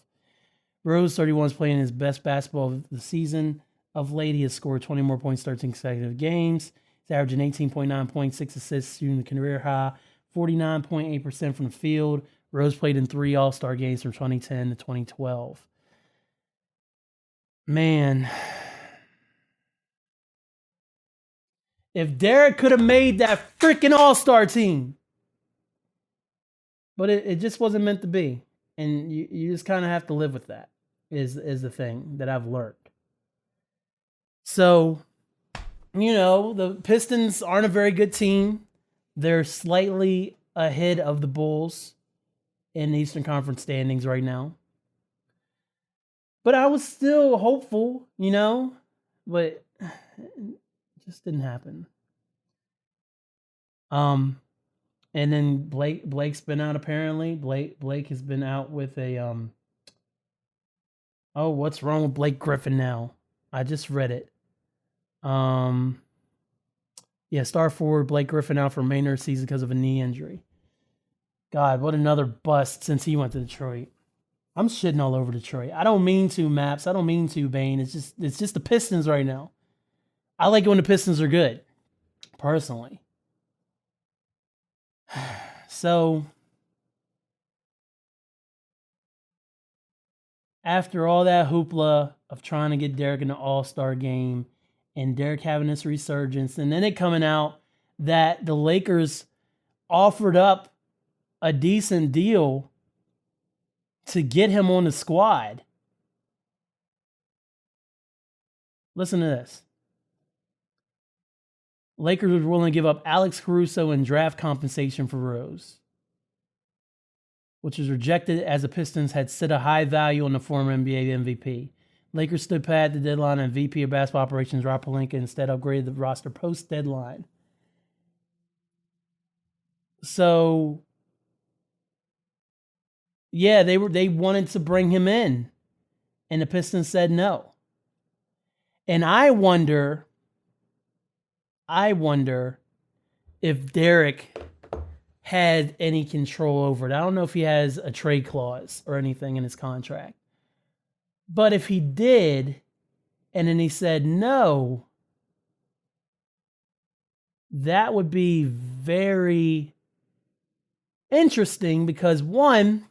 Rose, 31, is playing his best basketball of the season. Of late, he has scored 20 more points, 13 consecutive games. He's averaging 18.9 points, 6 assists, shooting the career high, 49.8% from the field. Rose played in 3 All-Star games from 2010 to 2012. Man. If Derrick could have made that freaking All-Star team. But it just wasn't meant to be. And you just kind of have to live with that, is the thing that I've learned. So, the Pistons aren't a very good team. They're slightly ahead of the Bulls in the Eastern Conference standings right now. But I was still hopeful, but it just didn't happen. And then Blake's been out apparently. Blake has been out with a what's wrong with Blake Griffin now? I just read it. Star forward Blake Griffin out for remainder of the season because of a knee injury. God, what another bust since he went to Detroit. I'm shitting all over Detroit. I don't mean to, Maps. I don't mean to, Bane. It's just the Pistons right now. I like it when the Pistons are good, personally. So, after all that hoopla of trying to get Derrick in the All-Star game and Derrick having this resurgence, and then it coming out that the Lakers offered up a decent deal to get him on the squad. Listen to this. Lakers were willing to give up Alex Caruso and draft compensation for Rose, which was rejected as the Pistons had set a high value on the former NBA MVP. Lakers stood pat at the deadline, and VP of Basketball Operations Rob Pelinka instead upgraded the roster post-deadline. So, yeah, they wanted to bring him in, and the Pistons said no. And I wonder if Derrick had any control over it. I don't know if he has a trade clause or anything in his contract. But if he did, and then he said no, that would be very interesting because one,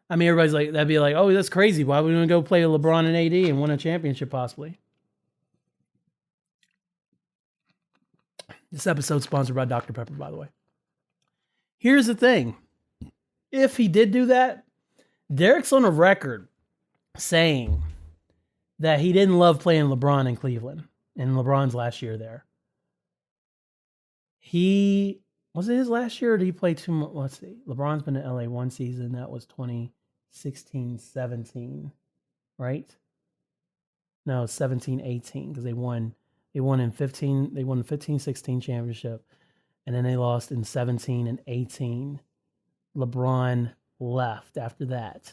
I mean, everybody's like, that'd be like, oh, that's crazy. Why would we go play LeBron and AD and win a championship possibly? This episode's sponsored by Dr. Pepper, by the way. Here's the thing. If he did do that, Derrick's on a record saying that he didn't love playing LeBron in Cleveland in LeBron's last year there. Was it his last year or did he play too much? Let's see. LeBron's been in LA one season. That was 2016-17, right? No, 17-18 because they won in 15. They won the 15-16 championship, and then they lost in 17 and 18. LeBron left after that.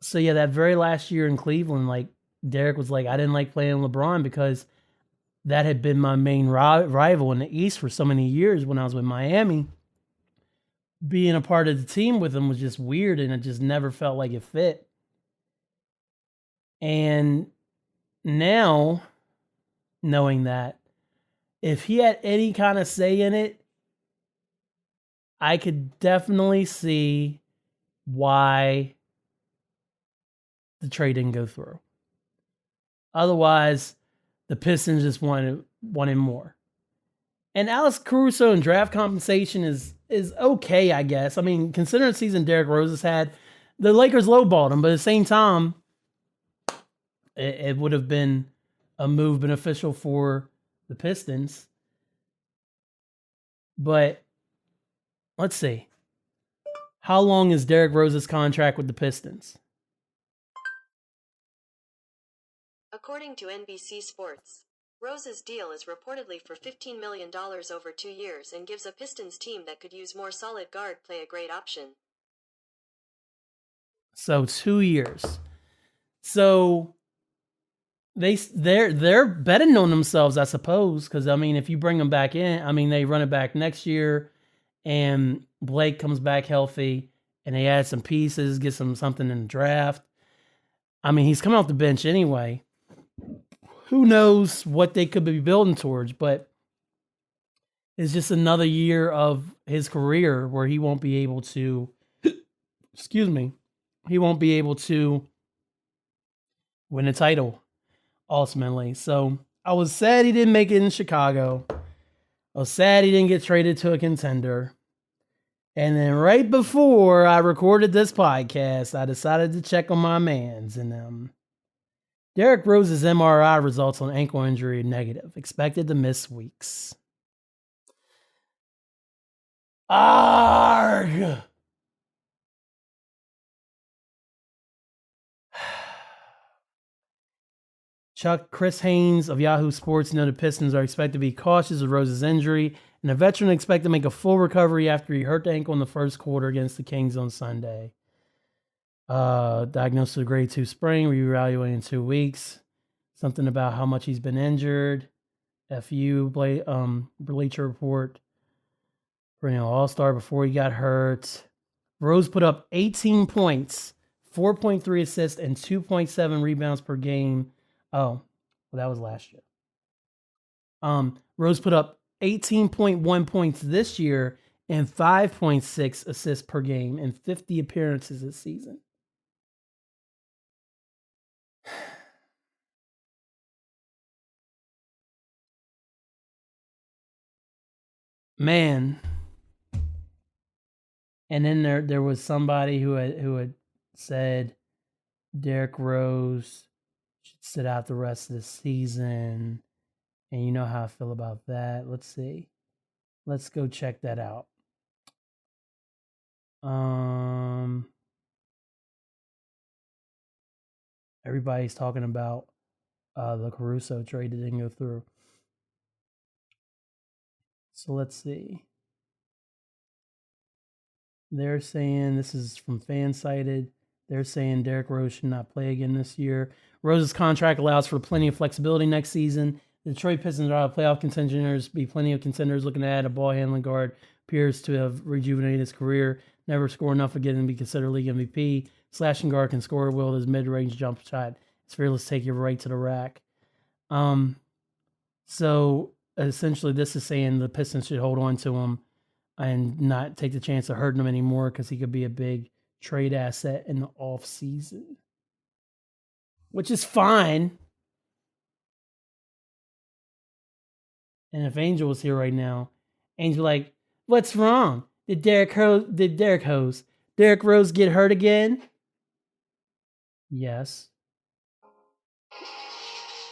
So yeah, that very last year in Cleveland, like Derrick was like, I didn't like playing LeBron because that had been my main rival in the East for so many years when I was with Miami. Being a part of the team with him was just weird, and it just never felt like it fit. And now, knowing that, if he had any kind of say in it, I could definitely see why the trade didn't go through. Otherwise, the Pistons just wanted more. And Alex Caruso and draft compensation is okay, I guess. I mean, considering the season Derrick Rose has had, the Lakers lowballed him, but at the same time, it would have been a move beneficial for the Pistons. But let's see. How long is Derrick Rose's contract with the Pistons? According to NBC Sports, Rose's deal is reportedly for $15 million over 2 years and gives a Pistons team that could use more solid guard play a great option. So 2 years. So they're betting on themselves, I suppose, because I mean, if you bring them back in, I mean, they run it back next year, and Blake comes back healthy, and they add some pieces, get something in the draft. I mean, he's coming off the bench anyway. Who knows what they could be building towards, but it's just another year of his career where he won't be able to, he won't be able to win a title ultimately. So I was sad he didn't make it in Chicago. I was sad he didn't get traded to a contender. And then right before I recorded this podcast, I decided to check on my mans, and Derrick Rose's MRI results on ankle injury negative. Expected to miss weeks. Arg! Chris Haynes of Yahoo Sports noted Pistons are expected to be cautious of Rose's injury, and the veteran expected to make a full recovery after he hurt the ankle in the first quarter against the Kings on Sunday. Diagnosed with grade 2 sprain, reevaluated in 2 weeks. Something about how much he's been injured. Bleacher Report. Perennial All-Star before he got hurt. Rose put up 18 points, 4.3 assists, and 2.7 rebounds per game. Oh, well, that was last year. Rose put up 18.1 points this year and 5.6 assists per game in 50 appearances this season. Man. And then there was somebody who had said Derrick Rose should sit out the rest of the season. And you know how I feel about that. Let's see. Let's go check that out. I everybody's talking about the Caruso trade that didn't go through. So let's see. They're saying, this is from Fansided, they're saying Derrick Rose should not play again this year. Rose's contract allows for plenty of flexibility next season. The Detroit Pistons are out of playoff contenders, be plenty of contenders looking to add a ball handling guard. Appears to have rejuvenated his career. Never score enough again to be considered league MVP. Slashing guard can score well with his mid-range jump shot. It's fearless, take you right to the rack. So essentially this is saying the Pistons should hold on to him and not take the chance of hurting him anymore because he could be a big trade asset in the off season, which is fine. And if Angel was here right now, Angel like, what's wrong? Did Derrick Rose get hurt again? Yes.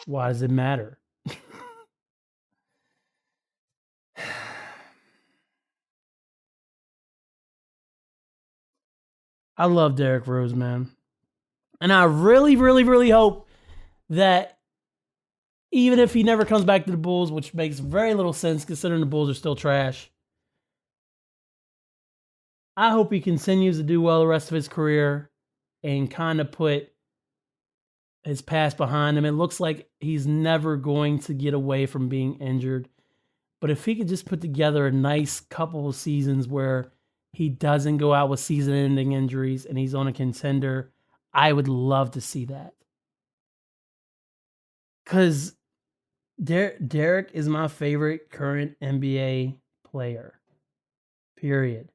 Why does it matter? I love Derrick Rose, man. And I really, really, really hope that even if he never comes back to the Bulls, which makes very little sense considering the Bulls are still trash, I hope he continues to do well the rest of his career and kind of put his past behind him. It looks like he's never going to get away from being injured. But if he could just put together a nice couple of seasons where he doesn't go out with season-ending injuries and he's on a contender, I would love to see that. Because Derrick is my favorite current NBA player. Period.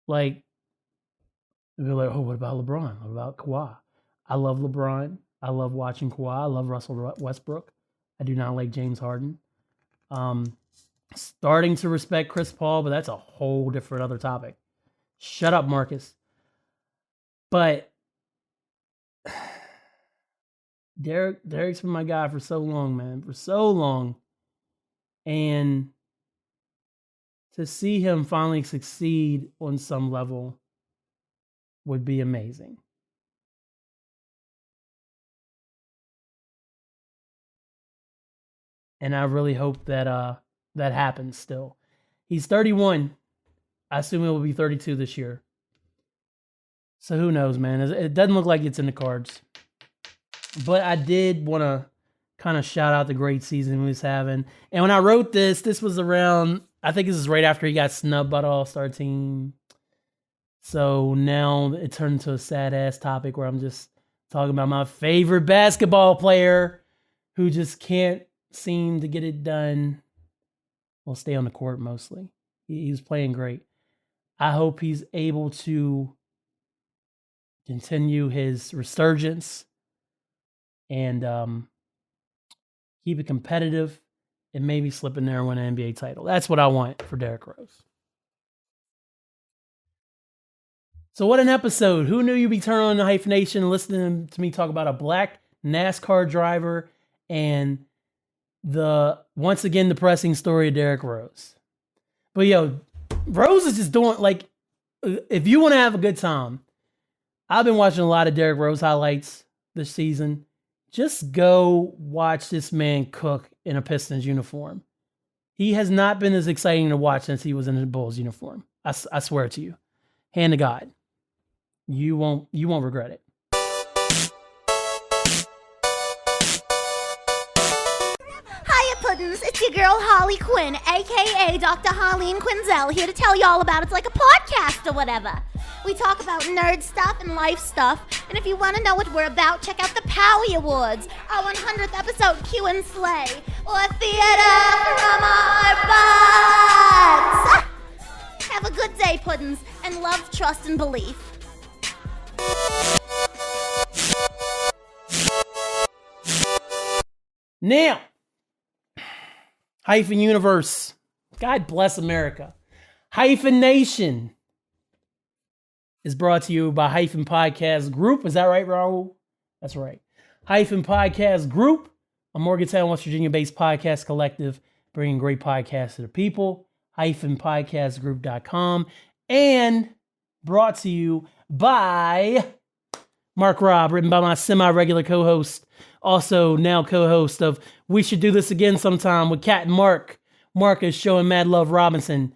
Like, they're like, oh, what about LeBron? What about Kawhi? I love LeBron. I love watching Kawhi. I love Russell Westbrook. I do not like James Harden. Starting to respect Chris Paul, but that's a whole different other topic. Shut up, Marcus. But Derrick's been my guy for so long, man. For so long. And to see him finally succeed on some level would be amazing. And I really hope that that happens still. He's 31. I assume he will be 32 this year. So who knows, man? It doesn't look like it's in the cards. But I did want to kind of shout out the great season he was having. And when I wrote this was around, I think this is right after he got snubbed by the All-Star team. So now it turned into a sad-ass topic where I'm just talking about my favorite basketball player who just can't seem to get it done. Well, stay on the court mostly. He's playing great. I hope he's able to continue his resurgence and keep it competitive and maybe slip in there and win an NBA title. That's what I want for Derrick Rose. So what an episode. Who knew you'd be turning on the Hyphen Nation and listening to me talk about a black NASCAR driver and the, once again, depressing story of Derrick Rose. But yo, Rose is just doing, like, if you want to have a good time, I've been watching a lot of Derrick Rose highlights this season. Just go watch this man cook in a Pistons uniform. He has not been as exciting to watch since he was in a Bulls uniform. I swear to you. Hand to God. You won't regret it. Hiya, Puddins. It's your girl, Holly Quinn, a.k.a. Dr. Harleen Quinzel, here to tell you all about It's Like a Podcast or whatever. We talk about nerd stuff and life stuff, and if you want to know what we're about, check out the Powie Awards, our 100th episode, Q and Slay, or Theater from Our Butts. Have a good day, Puddins, and love, trust, and belief. Now, Hyphen Universe. God bless America. Hyphen Nation is brought to you by Hyphen Podcast Group. Is that right, Raul? That's right. Hyphen Podcast Group, a Morgantown, West Virginia-based podcast collective bringing great podcasts to the people. Hyphenpodcastgroup.com. And brought to you by Mark Robb, written by my semi-regular co-host, also now co-host of We Should Do This Again Sometime with Cat and Mark. Mark is showing Mad Love Robinson.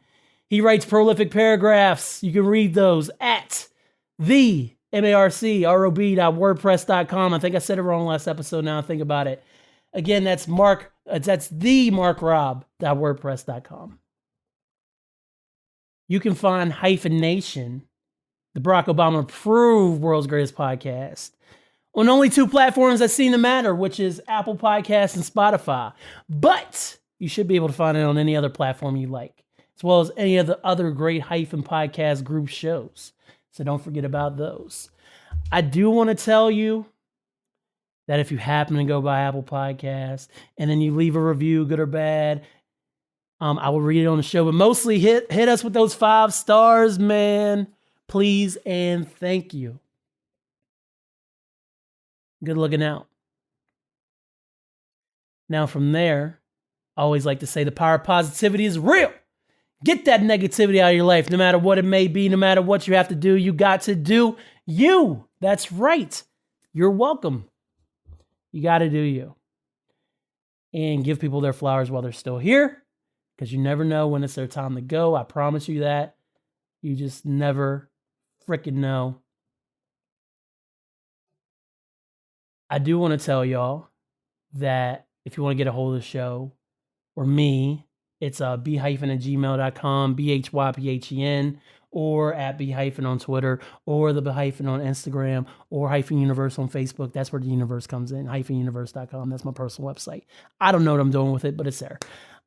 He writes prolific paragraphs. You can read those at the marcrob.wordpress.com. I think I said it wrong last episode. Now I think about it. Again, that's the marcrob.wordpress.com. You can find Hyphen Nation, the Barack Obama approved world's greatest podcast, on only two platforms that seem to matter, which is Apple Podcasts and Spotify. But you should be able to find it on any other platform you like, as well as any of the other great Hyphen podcast group shows. So don't forget about those. I do want to tell you that if you happen to go by Apple Podcasts and then you leave a review, good or bad, I will read it on the show. But mostly hit us with those 5 stars, man. Please and thank you. Good looking out. Now from there, I always like to say the power of positivity is real. Get that negativity out of your life, no matter what it may be, no matter what you have to do. You got to do you. That's right. You're welcome. You got to do you. And give people their flowers while they're still here, because you never know when it's their time to go. I promise you that. You just never freaking know. I do want to tell y'all that if you want to get a hold of the show or me, it's b-hyphen@gmail.com, BHYPHEN, or at b-hyphen on Twitter, or the b-hyphen on Instagram, or Hyphen Universe on Facebook. That's where the universe comes in, hyphenuniverse.com. That's my personal website. I don't know what I'm doing with it, but it's there.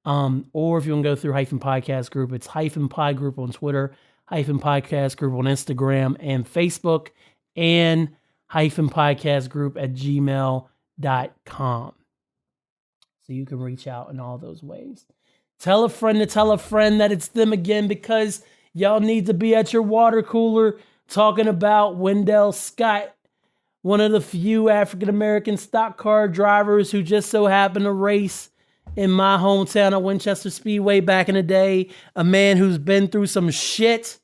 Or if you want to go through Hyphen Podcast Group, it's Hyphen Pod Group on Twitter, Hyphen Podcast Group on Instagram and Facebook, and Hyphen Podcast Group at gmail.com. So you can reach out in all those ways. Tell a friend to tell a friend that it's them again, because y'all need to be at your water cooler talking about Wendell Scott, one of the few African-American stock car drivers who just so happened to race in my hometown of Winchester Speedway back in the day. A man who's been through some shit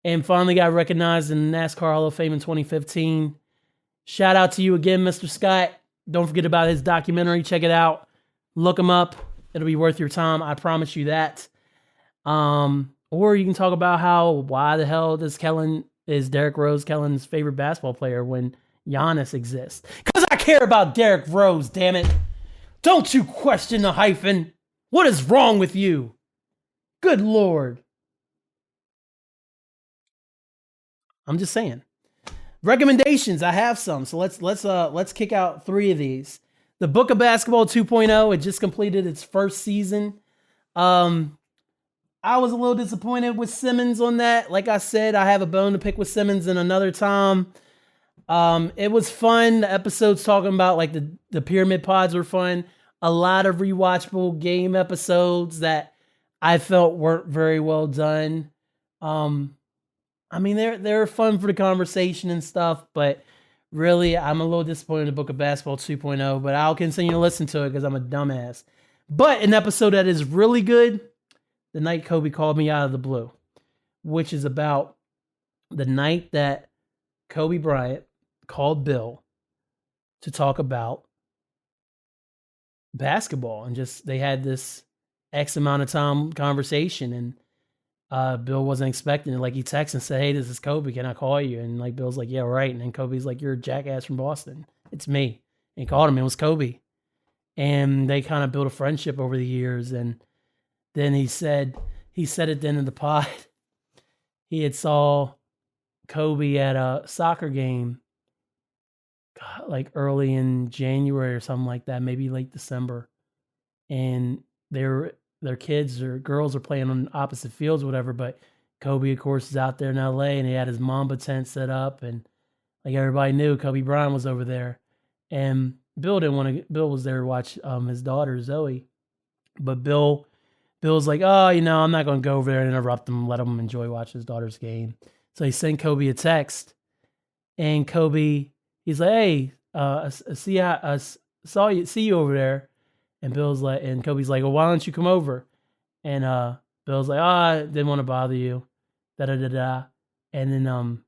and finally got recognized in the NASCAR Hall of Fame in 2015. Shout out to you again, Mr. Scott. Don't forget about his documentary. Check it out. Look him up. It'll be worth your time. I promise you that. Or you can talk about why the hell is Derrick Rose Killin's favorite basketball player when Giannis exists? Because I care about Derrick Rose, damn it. Don't you question the hyphen. What is wrong with you? Good Lord. I'm just saying. Recommendations. I have some. So let's kick out 3 of these. The Book of Basketball 2.0. It just completed its first season. I was a little disappointed with Simmons on that. Like I said, I have a bone to pick with Simmons in another time. It was fun. The episodes talking about like the pyramid pods were fun. A lot of rewatchable game episodes that I felt weren't very well done. I mean, they're fun for the conversation and stuff, but really, I'm a little disappointed in the Book of Basketball 2.0, but I'll continue to listen to it because I'm a dumbass. But an episode that is really good, The Night Kobe Called Me Out of the Blue, which is about the night that Kobe Bryant called Bill to talk about basketball, and just they had this X amount of time conversation, and Bill wasn't expecting it. Like he texted and said, "Hey, this is Kobe. Can I call you?" And like Bill's like, "Yeah, right." And then Kobe's like, "You're a jackass from Boston. It's me." And he called him. It was Kobe, and they kind of built a friendship over the years. And then he said at the end of the pod, he had saw Kobe at a soccer game, like early in January or something like that, maybe late December, and their kids or girls are playing on opposite fields or whatever, but Kobe, of course, is out there in LA, and he had his Mamba tent set up, and like everybody knew Kobe Bryant was over there. And Bill was there to watch his daughter, Zoe. But Bill's like, "Oh, I'm not going to go over there and interrupt him, let him enjoy watching his daughter's game." So he sent Kobe a text, and Kobe, he's like, "Hey, see you over there." And Kobe's like, "Well, why don't you come over?" And Bill's like, "Oh, I didn't want to bother you." Da da da da. And then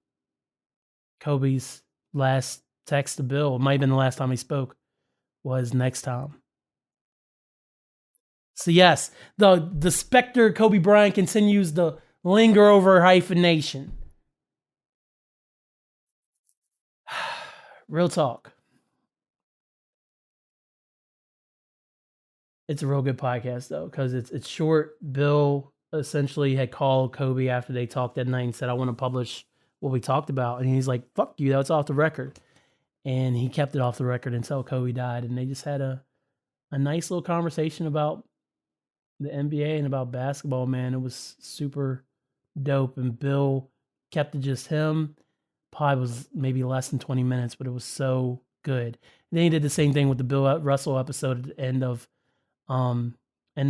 Kobe's last text to Bill, it might have been the last time he spoke, was next time. So yes, the specter Kobe Bryant continues to linger over Hyphen Nation. Real talk. It's a real good podcast though, because it's short. Bill essentially had called Kobe after they talked that night and said, I want to publish what we talked about. And he's like, fuck you, that's off the record. And he kept it off the record until Kobe died. And they just had a nice little conversation about the NBA and about basketball, man. It was super dope. And Bill kept it just him. Probably was maybe less than 20 minutes, but it was so good. And then he did the same thing with the Bill Russell episode at the end of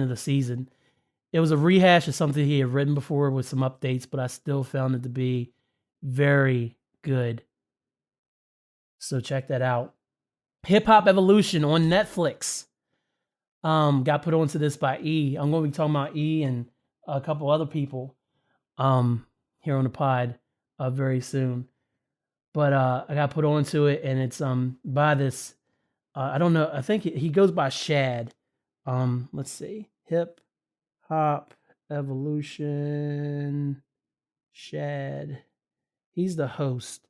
the season. It was a rehash of something he had written before with some updates, but I still found it to be very good. So check that out. Hip Hop Evolution on Netflix. Got put onto this by E. I'm going to be talking about E and a couple other people here on the pod very soon. But I got put onto it, and it's by this, I don't know, I think he goes by Shad. Let's see. Hip Hop Evolution Shad. He's the host,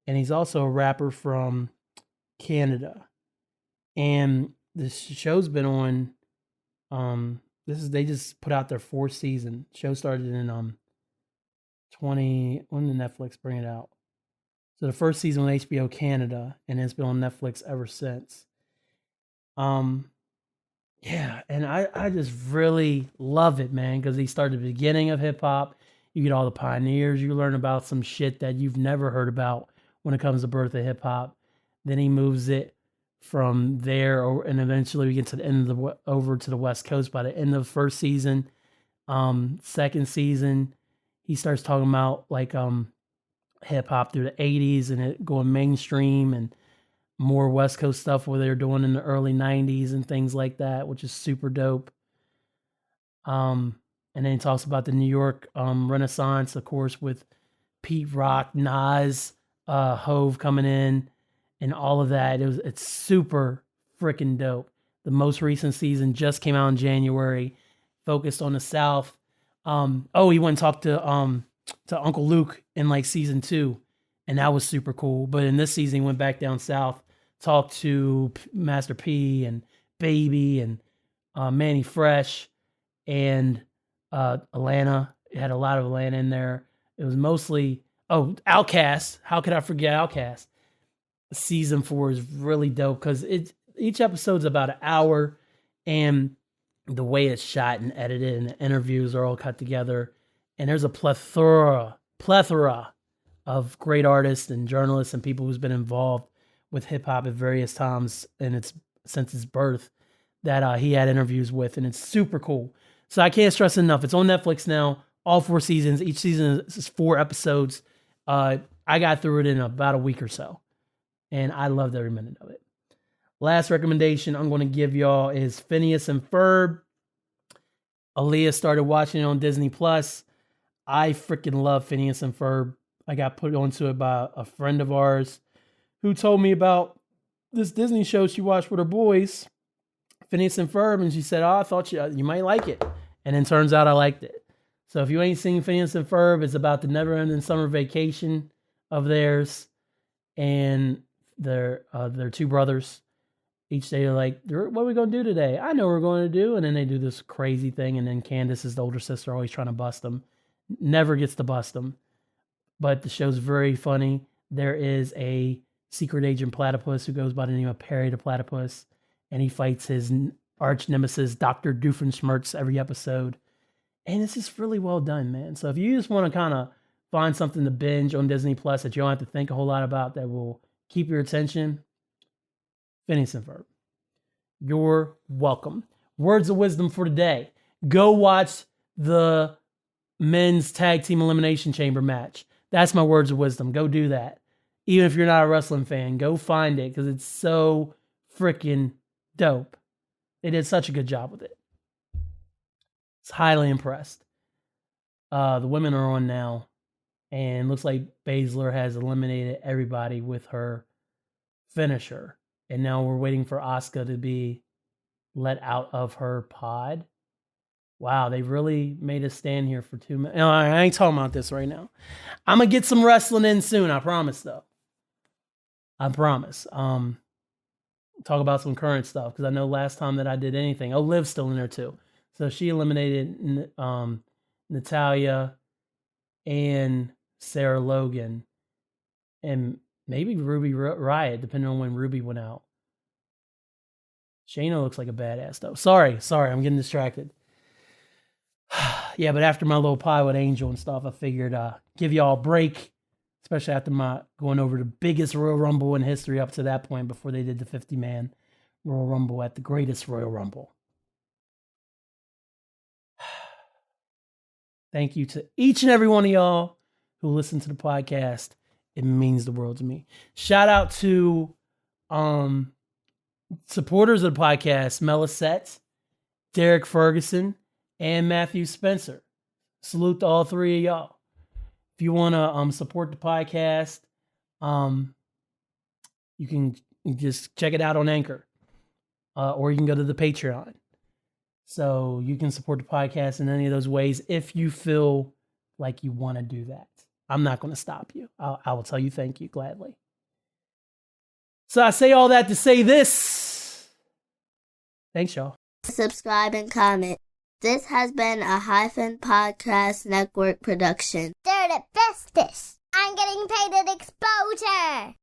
and he's also a rapper from Canada. And this show's been on they just put out their 4th season. Show started in 20, when did Netflix bring it out? So the first season on HBO Canada, and it's been on Netflix ever since. Yeah, and I just really love it, man, because he started the beginning of hip hop. You get all the pioneers. You learn about some shit that you've never heard about when it comes to birth of hip hop. Then he moves it from there, and eventually we get to the end of over to the West Coast. By the end of the first season, second season, he starts talking about like hip hop through the 80s and it going mainstream and more West Coast stuff where they're doing in the early 90s and things like that, which is super dope. And then he talks about the New York Renaissance, of course, with Pete Rock, Nas, Hove coming in and all of that. It's super freaking dope. The most recent season just came out in January, focused on the South. He went and talked to Uncle Luke in like season 2, and that was super cool. But in this season, he went back down south, talked to Master P and Baby and Manny Fresh and Atlanta. It had a lot of Atlanta in there. It was mostly Outkast. How could I forget Outkast? Season 4 is really dope because each episode's about an hour, and the way it's shot and edited and the interviews are all cut together. And there's a plethora of great artists and journalists and people who's been involved with hip hop at various times since its birth that he had interviews with, and it's super cool. So I can't stress enough. It's on Netflix now, all 4 seasons. Each season is 4 episodes. I got through it in about a week or so, and I loved every minute of it. Last recommendation I'm going to give y'all is Phineas and Ferb. Aaliyah started watching it on Disney Plus. I freaking love Phineas and Ferb. I got put onto it by a friend of ours who told me about this Disney show she watched with her boys, Phineas and Ferb, and she said, I thought you might like it. And then turns out I liked it. So if you ain't seen Phineas and Ferb, it's about the never-ending summer vacation of theirs and their 2 brothers. Each day they're like, what are we going to do today? I know what we're going to do. And then they do this crazy thing. And then Candace is the older sister, always trying to bust them. Never gets to bust them. But the show's very funny. There is a secret agent platypus who goes by the name of Perry the Platypus. And he fights his arch nemesis, Dr. Doofenshmirtz, every episode. And it's just really well done, man. So if you just want to kind of find something to binge on Disney Plus that you don't have to think a whole lot about that will keep your attention, Phineas and Ferb. You're welcome. Words of wisdom for today. Go watch the men's tag team elimination chamber match. That's my words of wisdom. Go do that. Even if you're not a wrestling fan, go find it because it's so freaking dope. They did such a good job with it. It's highly impressed. The women are on now. And looks like Baszler has eliminated everybody with her finisher. And now we're waiting for Asuka to be let out of her pod. Wow, they really made a stand here for 2 minutes. No, I ain't talking about this right now. I'm going to get some wrestling in soon. I promise, though. I promise. Talk about some current stuff, because I know last time that I did anything, Liv's still in there too. So she eliminated Natalya and Sarah Logan, and maybe Ruby Riott, depending on when Ruby went out. Shayna looks like a badass, though. Sorry, I'm getting distracted. Yeah, but after my little pie with Angel and stuff, I figured give y'all a break, especially after my going over the biggest Royal Rumble in history up to that point before they did the 50-man Royal Rumble at the greatest Royal Rumble. Thank you to each and every one of y'all who listen to the podcast. It means the world to me. Shout out to supporters of the podcast, Melisette, Derek Ferguson, and Matthew Spencer. Salute to all three of y'all. If you want to support the podcast, you can just check it out on Anchor, or you can go to the Patreon. So you can support the podcast in any of those ways if you feel like you want to do that. I'm not going to stop you. I will tell you thank you gladly. So I say all that to say this. Thanks, y'all. Subscribe and comment. This has been a Hyphen Podcast Network production. They're the bestest. I'm getting paid at exposure.